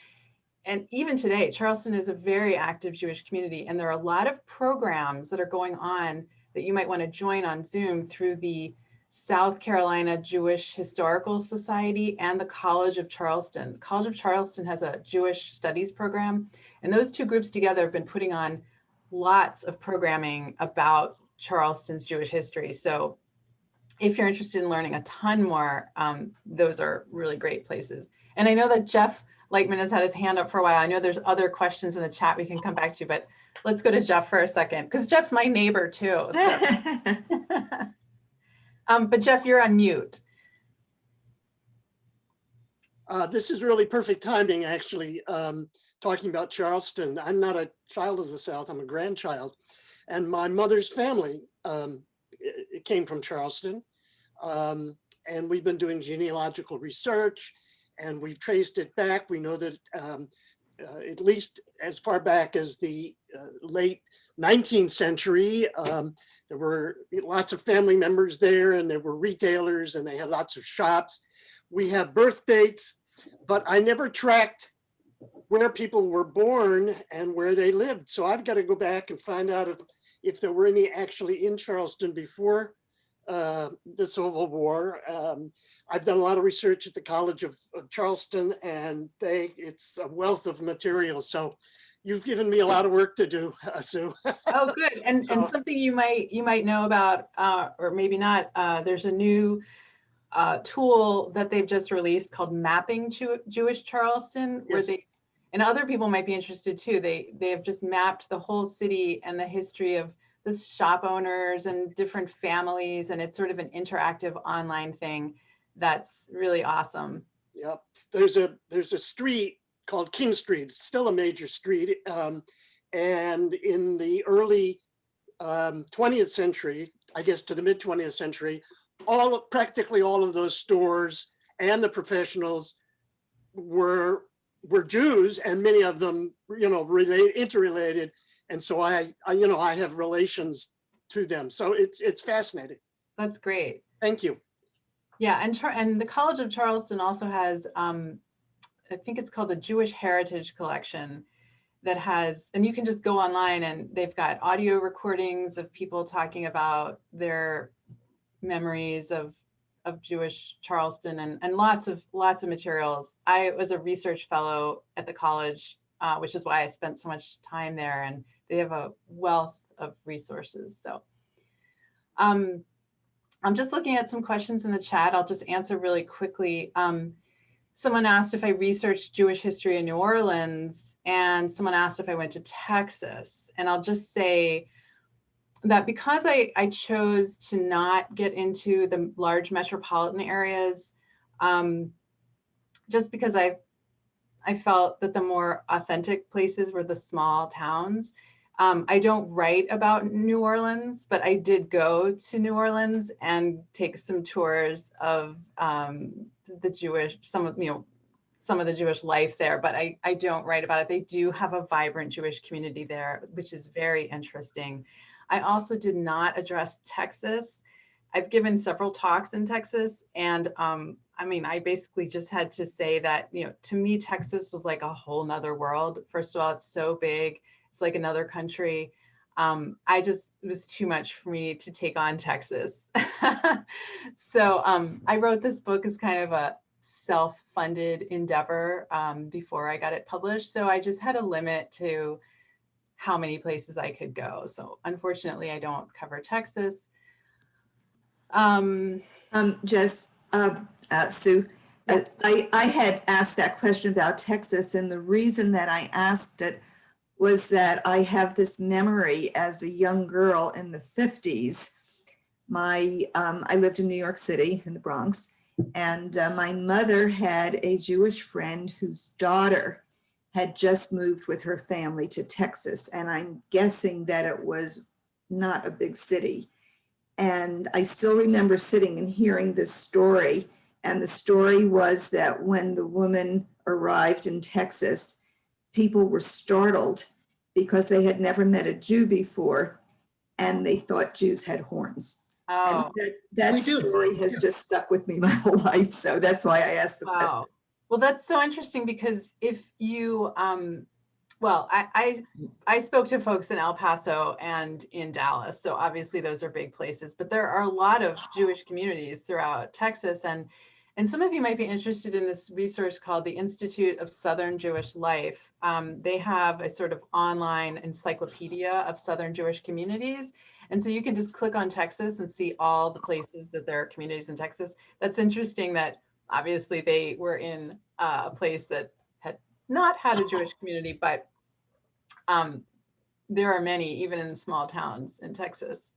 and even today, Charleston is a very active Jewish community, and there are a lot of programs that are going on that you might want to join on Zoom through the South Carolina Jewish Historical Society and the College of Charleston. The College of Charleston has a Jewish studies program, and those two groups together have been putting on lots of programming about Charleston's Jewish history. So if you're interested in learning a ton more, those are really great places. And I know that Jeff Lightman has had his hand up for a while. I know there's other questions in the chat we can come back to, but let's go to Jeff for a second, because Jeff's my neighbor too. So. But Jeff, you're on mute. This is really perfect timing, actually, talking about Charleston. I'm not a child of the South, I'm a grandchild. And my mother's family, it came from Charleston. And we've been doing genealogical research, and we've traced it back. We know that at least as far back as the late 19th century, there were lots of family members there, and there were retailers, and they had lots of shops. We have birth dates, but I never tracked where people were born and where they lived. So I've got to go back and find out if there were any actually in Charleston before the Civil War. I've done a lot of research at the College of Charleston, and it's a wealth of material. So you've given me a lot of work to do, Sue. Oh, good. And something you might know about, or maybe not, there's a new tool that they've just released called Mapping Jewish Charleston, where Yes. and other people might be interested too. They have just mapped the whole city and the history of the shop owners and different families, and it's sort of an interactive online thing that's really awesome. Yep. There's a street called King Street. It's still a major street. And in the early 20th century, I guess to the mid 20th century, practically all of those stores and the professionals were Jews, and many of them, interrelated. And so I have relations to them. So it's fascinating. That's great. Thank you. Yeah, and the College of Charleston also has, I think it's called the Jewish Heritage Collection, that has, and you can just go online and they've got audio recordings of people talking about their memories of Jewish Charleston, and lots of materials. I was a research fellow at the college, which is why I spent so much time there, and they have a wealth of resources. So I'm just looking at some questions in the chat. I'll just answer really quickly. Someone asked if I researched Jewish history in New Orleans, and someone asked if I went to Texas. And I'll just say that because I chose to not get into the large metropolitan areas, just because I felt that the more authentic places were the small towns. I don't write about New Orleans, but I did go to New Orleans and take some tours of the Jewish, some of the Jewish life there, but I don't write about it. They do have a vibrant Jewish community there, which is very interesting. I also did not address Texas. I've given several talks in Texas, and I basically just had to say that, to me, Texas was like a whole nother world. First of all, it's so big. It's like another country. It was too much for me to take on Texas. So I wrote this book as kind of a self-funded endeavor before I got it published. So I just had a limit to how many places I could go. So unfortunately, I don't cover Texas. Sue, Yeah. I had asked that question about Texas, and the reason that I asked it was that I have this memory as a young girl in the 50s I lived in New York City in the Bronx, and my mother had a Jewish friend whose daughter had just moved with her family to Texas. And I'm guessing that it was not a big city. And I still remember sitting and hearing this story. And the story was that when the woman arrived in Texas, people were startled because they had never met a Jew before and they thought Jews had horns. Oh, And that We do. story has just stuck with me my whole life. So that's why I asked the question. wow. Well, that's so interesting because if you, well, I spoke to folks in El Paso and in Dallas, so obviously those are big places, but there are a lot of Jewish communities throughout Texas, and some of you might be interested in this resource called the Institute of Southern Jewish Life. They have a sort of online encyclopedia of Southern Jewish communities, and so you can just click on Texas and see all the places that there are communities in Texas. That's interesting that obviously they were in a place that had not had a Jewish community, but there are many, even in small towns in Texas.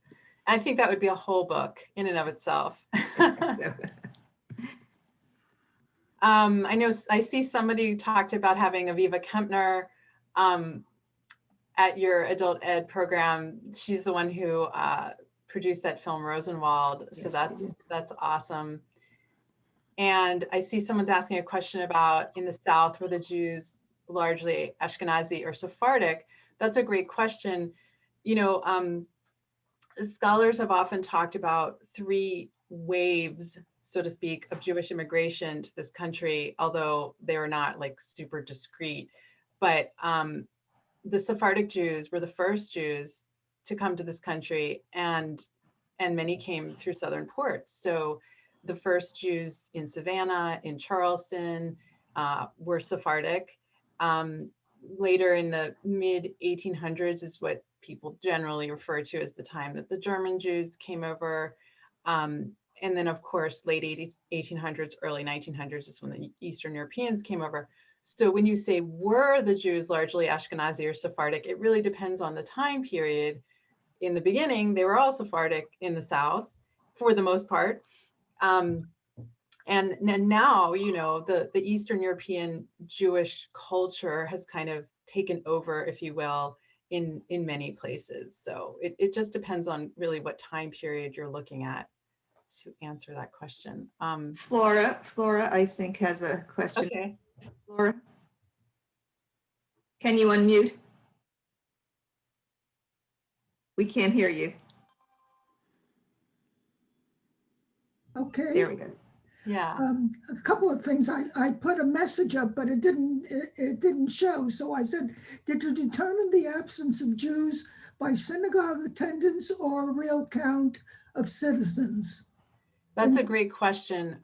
I think that would be a whole book in and of itself. So, I know I see somebody talked about having Aviva Kempner at your adult ed program. She's the one who produced that film Rosenwald. So yes, we did. that's awesome. And I see someone's asking a question about in the South, were the Jews largely Ashkenazi or Sephardic? That's a great question. You know, scholars have often talked about 3 waves, so to speak, of Jewish immigration to this country, although they were not like super discrete. But the Sephardic Jews were the first Jews to come to this country, and many came through southern ports. So the first Jews in Savannah, in Charleston, were Sephardic. Later in the mid 1800s is what people generally refer to as the time that the German Jews came over. And then of course, late 1800s, early 1900s is when the Eastern Europeans came over. So when you say, were the Jews largely Ashkenazi or Sephardic, it really depends on the time period. In the beginning, they were all Sephardic in the South for the most part. And now, you know, the Eastern European Jewish culture has kind of taken over, if you will, in many places. So it just depends on really what time period you're looking at to answer that question. Flora, I think, has a question. Okay. Flora, can you unmute? We can't hear you. Okay. There we go. Yeah. A couple of things. I put a message up, but it didn't show. So I said, did you determine the absence of Jews by synagogue attendance or a real count of citizens? That's a great question.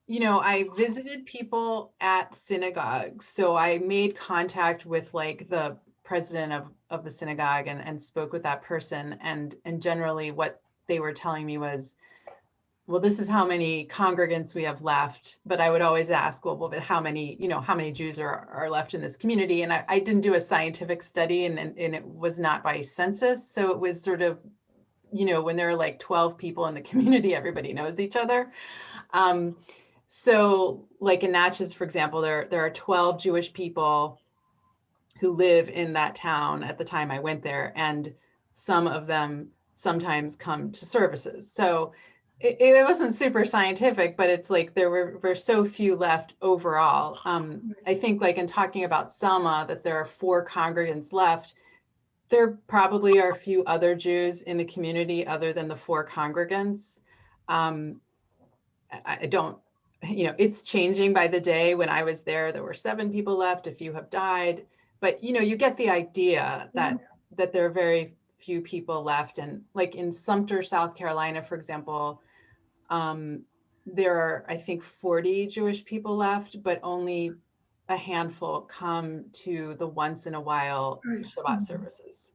You know, I visited people at synagogues. So I made contact with like the president of the synagogue and spoke with that person. And generally what they were telling me was, well, this is how many congregants we have left. But I would always ask, well, but how many, you know, how many Jews are left in this community? And I didn't do a scientific study and it was not by census. So it was sort of, you know, when there are like 12 people in the community, everybody knows each other. So like in Natchez, for example, there are 12 Jewish people who live in that town at the time I went there, and some of them sometimes come to services. So it wasn't super scientific, but it's like there were so few left overall. I think like in talking about Selma, that there are 4 congregants left. There probably are a few other Jews in the community other than the 4 congregants. I don't, you know, it's changing by the day. When I was there were 7 people left, a few have died, but you know, you get the idea that there are very few people left. And like in Sumter, South Carolina, for example, there are, I think, 40 Jewish people left, but only a handful come to the once in a while Shabbat services.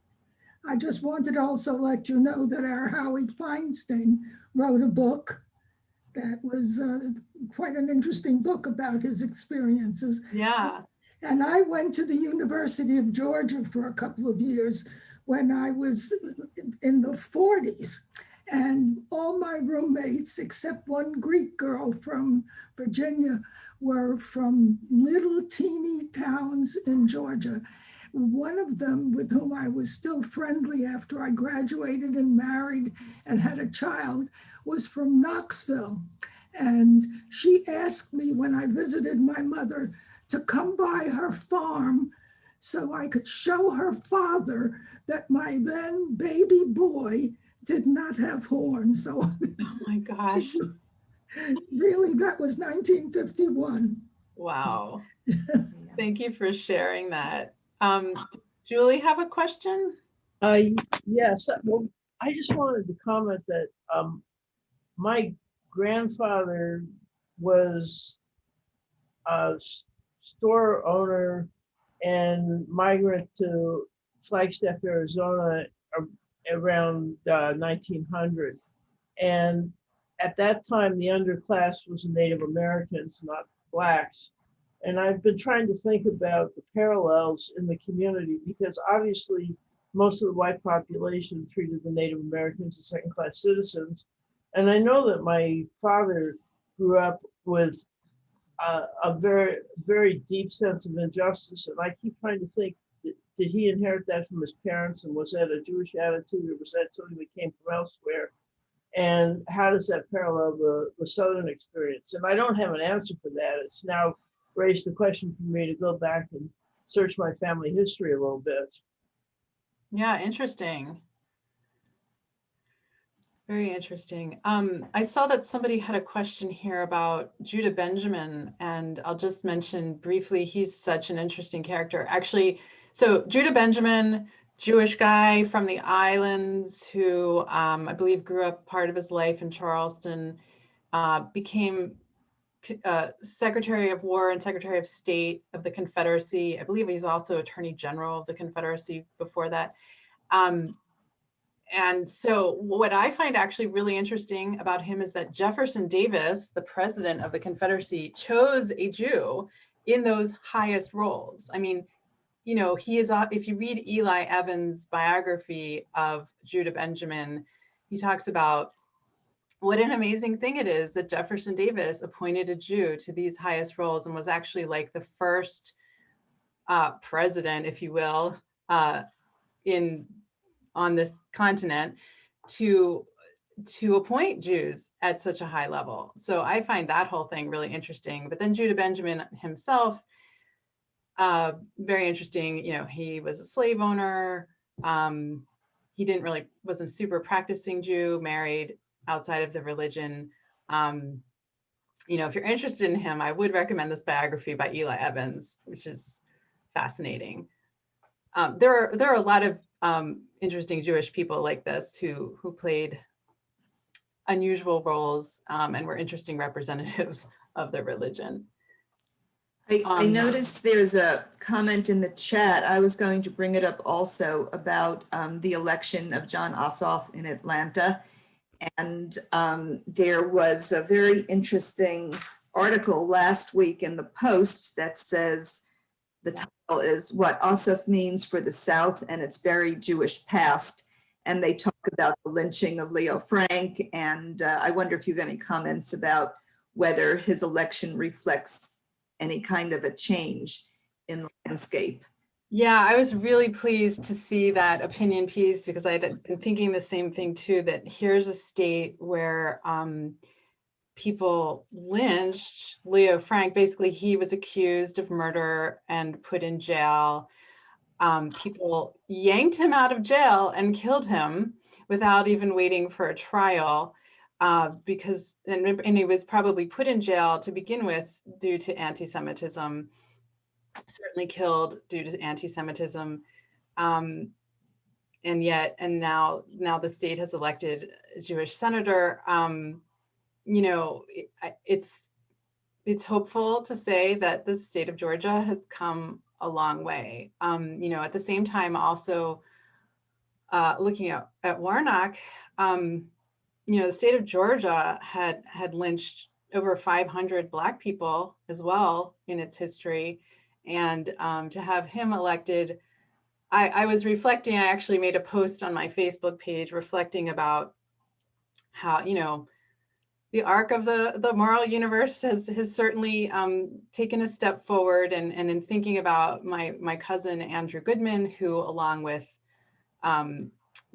I just wanted to also let you know that our Howie Feinstein wrote a book that was quite an interesting book about his experiences. Yeah. And I went to the University of Georgia for a couple of years, when I was in the 40s. And all my roommates, except one Greek girl from Virginia, were from little teeny towns in Georgia. One of them, with whom I was still friendly after I graduated and married and had a child, was from Knoxville. And she asked me when I visited my mother to come by her farm so I could show her father that my then baby boy did not have horns. So Oh my gosh. really, that was 1951. Wow. Thank you for sharing that. Does Julie have a question? Yes, well, I just wanted to comment that my grandfather was a store owner and migrant to Flagstaff, Arizona around 1900. And at that time, the underclass was Native Americans, not Blacks. And I've been trying to think about the parallels in the community because obviously most of the white population treated the Native Americans as second-class citizens. And I know that my father grew up with a very, very deep sense of injustice. And I keep trying to think, did he inherit that from his parents? And was that a Jewish attitude, or was that something that came from elsewhere? And how does that parallel the Southern experience? And I don't have an answer for that. It's now raised the question for me to go back and search my family history a little bit. Yeah, interesting. Very interesting. I saw that somebody had a question here about Judah Benjamin, and I'll just mention briefly, he's such an interesting character. Actually, so Judah Benjamin, Jewish guy from the islands who I believe grew up part of his life in Charleston, became Secretary of War and Secretary of State of the Confederacy. I believe he's also Attorney General of the Confederacy before that. And so what I find actually really interesting about him is that Jefferson Davis, the president of the Confederacy, chose a Jew in those highest roles. I mean, you know, he is, if you read Eli Evans' biography of Judah Benjamin, he talks about what an amazing thing it is that Jefferson Davis appointed a Jew to these highest roles and was actually like the first president, if you will, on this continent to appoint Jews at such a high level. So I find that whole thing really interesting. But then Judah Benjamin himself, very interesting. You know, he was a slave owner. He wasn't super practicing Jew, married outside of the religion. You know, if you're interested in him, I would recommend this biography by Eli Evans, which is fascinating. There are a lot of interesting Jewish people like this who played unusual roles and were interesting representatives of their religion. I noticed there's a comment in the chat. I was going to bring it up also about the election of John Ossoff in Atlanta. And there was a very interesting article last week in the Post that says, the title is What Ossoff Means for the South and Its Very Jewish Past. And they talk about the lynching of Leo Frank. And I wonder if you have any comments about whether his election reflects any kind of a change in the landscape. Yeah, I was really pleased to see that opinion piece because I'd been thinking the same thing too, that here's a state where people lynched Leo Frank. Basically, he was accused of murder and put in jail. People yanked him out of jail and killed him without even waiting for a trial because he was probably put in jail to begin with due to anti-Semitism, certainly killed due to anti-Semitism. And now the state has elected a Jewish senator. You know, it's hopeful to say that the state of Georgia has come a long way. You know, at the same time, also looking at Warnock, you know, the state of Georgia had lynched over 500 Black people as well in its history, and to have him elected I was reflecting, I actually made a post on my Facebook page reflecting about how, the arc of the moral universe has certainly taken a step forward. And in thinking about my cousin, Andrew Goodman, who along with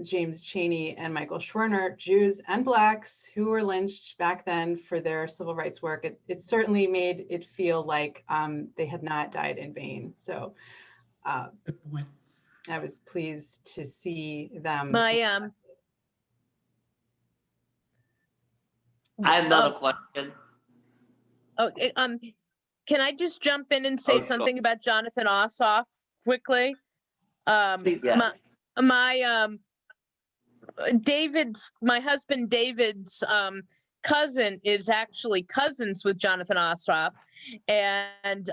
James Chaney and Michael Schwerner, Jews and Blacks who were lynched back then for their civil rights work, it certainly made it feel like they had not died in vain. So Good point. I was pleased to see them. I have another question. Can I just jump in and say sure. something about Jonathan Ossoff quickly? Please, yeah. My husband David's cousin is actually cousins with Jonathan Ossoff, and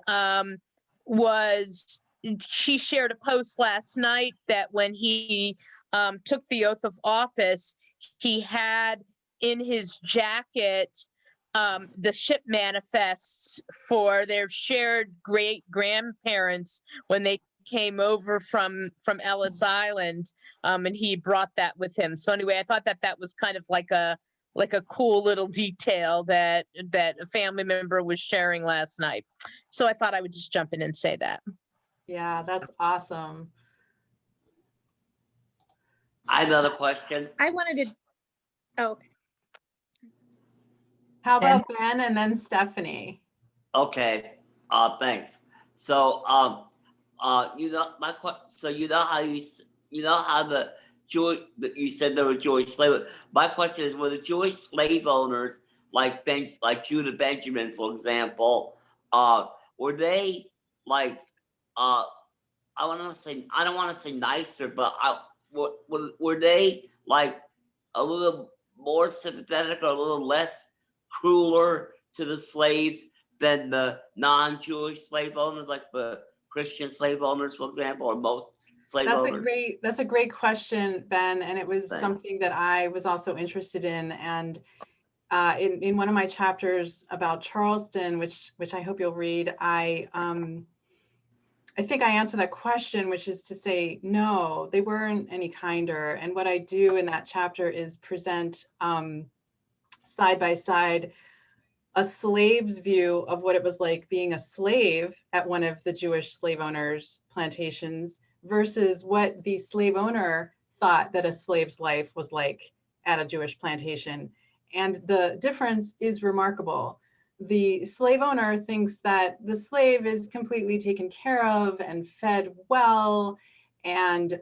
she shared a post last night that when he took the oath of office, he had in his jacket the ship manifests for their shared great grandparents when they came over from Ellis Island, and he brought that with him. So anyway, I thought that was kind of like a cool little detail that a family member was sharing last night. So I thought I would just jump in and say that. Yeah, that's awesome. I have another question. I wanted to, oh, How about Ben and then Stephanie? Okay. Thanks. So so you know how the Jewish, you said there were Jewish slave. My question is, were the Jewish slave owners like Judah Benjamin, for example, were they like I don't want to say nicer, but were they like a little more sympathetic or a little less crueler to the slaves than the non-Jewish slave owners, like the Christian slave owners, for example, or most slave owners? That's a great question, Ben. And it was Thanks. something that I was also interested in. And in one of my chapters about Charleston, which I hope you'll read, I think I answer that question, which is to say, no, they weren't any kinder. And what I do in that chapter is present side by side a slave's view of what it was like being a slave at one of the Jewish slave owners' plantations versus what the slave owner thought that a slave's life was like at a Jewish plantation. And the difference is remarkable. The slave owner thinks that the slave is completely taken care of and fed well and,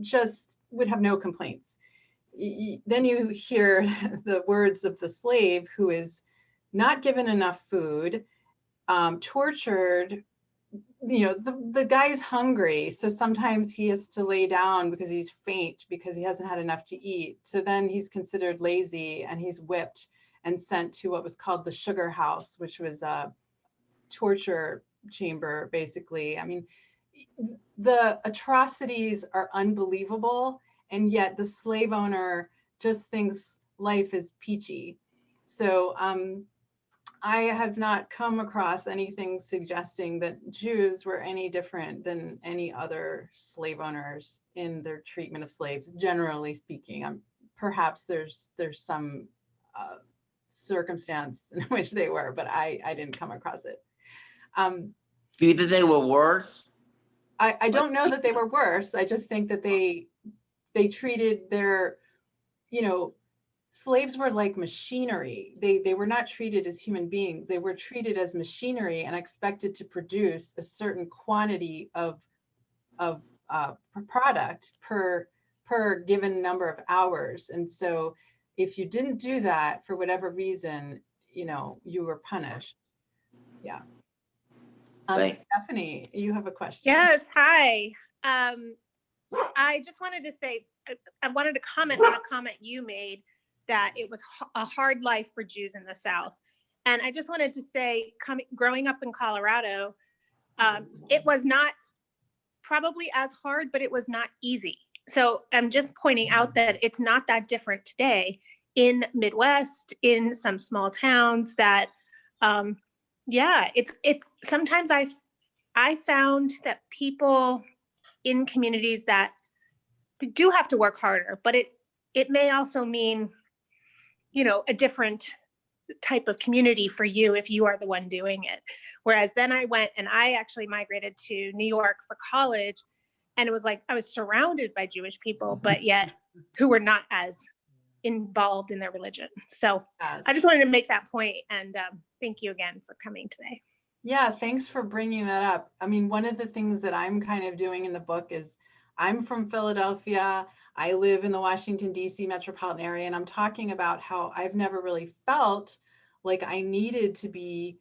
just would have no complaints. Then you hear the words of the slave who is not given enough food, tortured. The guy's hungry, so sometimes he has to lay down because he's faint because he hasn't had enough to eat. So then he's considered lazy and he's whipped and sent to what was called the sugar house, which was a torture chamber, basically. I mean, the atrocities are unbelievable. And yet the slave owner just thinks life is peachy. So I have not come across anything suggesting that Jews were any different than any other slave owners in their treatment of slaves, generally speaking. Perhaps there's some circumstance in which they were, but I didn't come across it. Do you think they were worse? I don't know that they were worse. I just think that they treated their, slaves were like machinery. They were not treated as human beings. They were treated as machinery and expected to produce a certain quantity of product per given number of hours. And so if you didn't do that for whatever reason, you were punished. Yeah. Stephanie, you have a question. yes, hi. I just wanted to say, I wanted to comment on a comment you made that it was a hard life for Jews in the South. And I just wanted to say, growing up in Colorado, it was not probably as hard, but it was not easy. So I'm just pointing out that it's not that different today in Midwest, in some small towns that, it's sometimes I found that people in communities that do have to work harder, but it may also mean, a different type of community for you if you are the one doing it. Whereas then I went and I actually migrated to New York for college, and it was like I was surrounded by Jewish people, but yet who were not as involved in their religion. So I just wanted to make that point, and thank you again for coming today. Yeah, thanks for bringing that up. I mean, one of the things that I'm kind of doing in the book is I'm from Philadelphia. I live in the Washington, D.C. metropolitan area, and I'm talking about how I've never really felt like I needed to be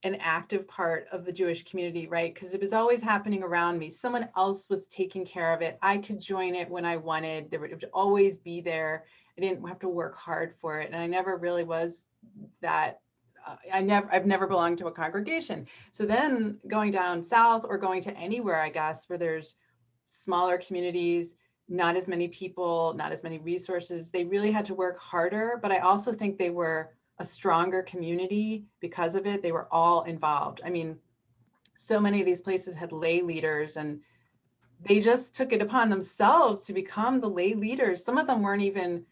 an active part of the Jewish community, right? Because it was always happening around me. Someone else was taking care of it. I could join it when I wanted. It would always be there. I didn't have to work hard for it. And I never really was that. I've never belonged to a congregation. So then going down south or going to anywhere, I guess, where there's smaller communities, not as many people, not as many resources, they really had to work harder. But I also think they were a stronger community because of it. They were all involved. I mean, so many of these places had lay leaders, and they just took it upon themselves to become the lay leaders. Some of them weren't even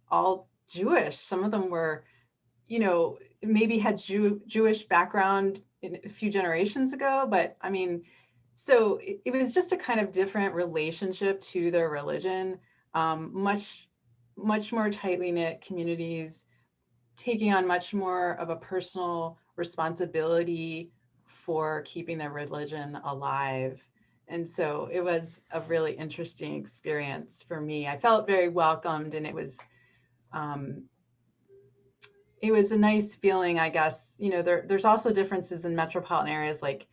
all Jewish. Some of them were, maybe had Jewish background in a few generations ago, but I mean, so it was just a kind of different relationship to their religion, much more tightly knit communities, taking on much more of a personal responsibility for keeping their religion alive. And so it was a really interesting experience for me. I felt very welcomed, and it was a nice feeling, I guess. There's also differences in metropolitan areas. Like,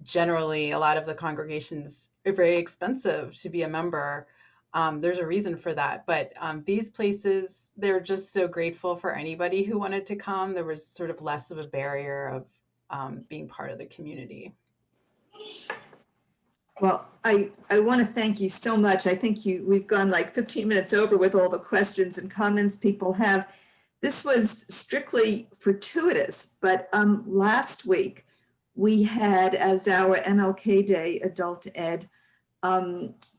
generally, a lot of the congregations are very expensive to be a member. There's a reason for that. But these places, they're just so grateful for anybody who wanted to come. There was sort of less of a barrier of being part of the community. Well, I want to thank you so much. I think we've gone like 15 minutes over with all the questions and comments people have. This was strictly fortuitous, but last week we had, as our MLK Day Adult Ed,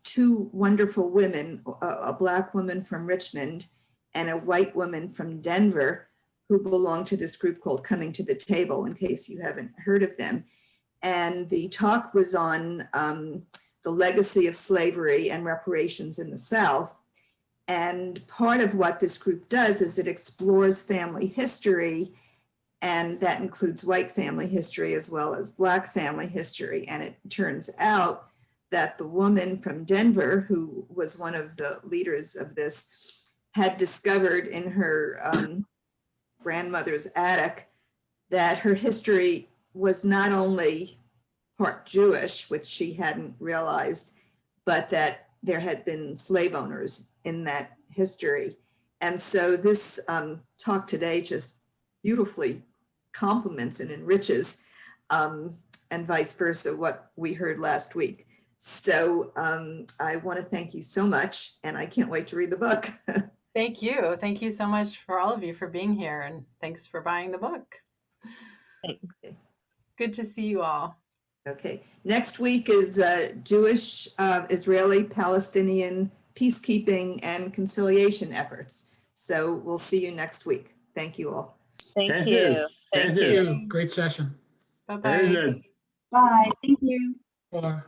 two wonderful women, a Black woman from Richmond and a white woman from Denver, who belong to this group called Coming to the Table, in case you haven't heard of them. And the talk was on the legacy of slavery and reparations in the South. And part of what this group does is it explores family history, and that includes white family history as well as Black family history. And it turns out that the woman from Denver, who was one of the leaders of this, had discovered in her grandmother's attic that her history was not only part Jewish, which she hadn't realized, but that there had been slave owners in that history. And so this talk today just beautifully complements and enriches, and vice versa, what we heard last week. So I want to thank you so much, and I can't wait to read the book. Thank you. Thank you so much for all of you for being here, and thanks for buying the book. Okay. Good to see you all. Okay, next week is Jewish, Israeli, Palestinian peacekeeping and conciliation efforts. So we'll see you next week. Thank you all. Thank you. Thank you. Great session. Bye-bye. Very good. Bye. Thank you. Bye.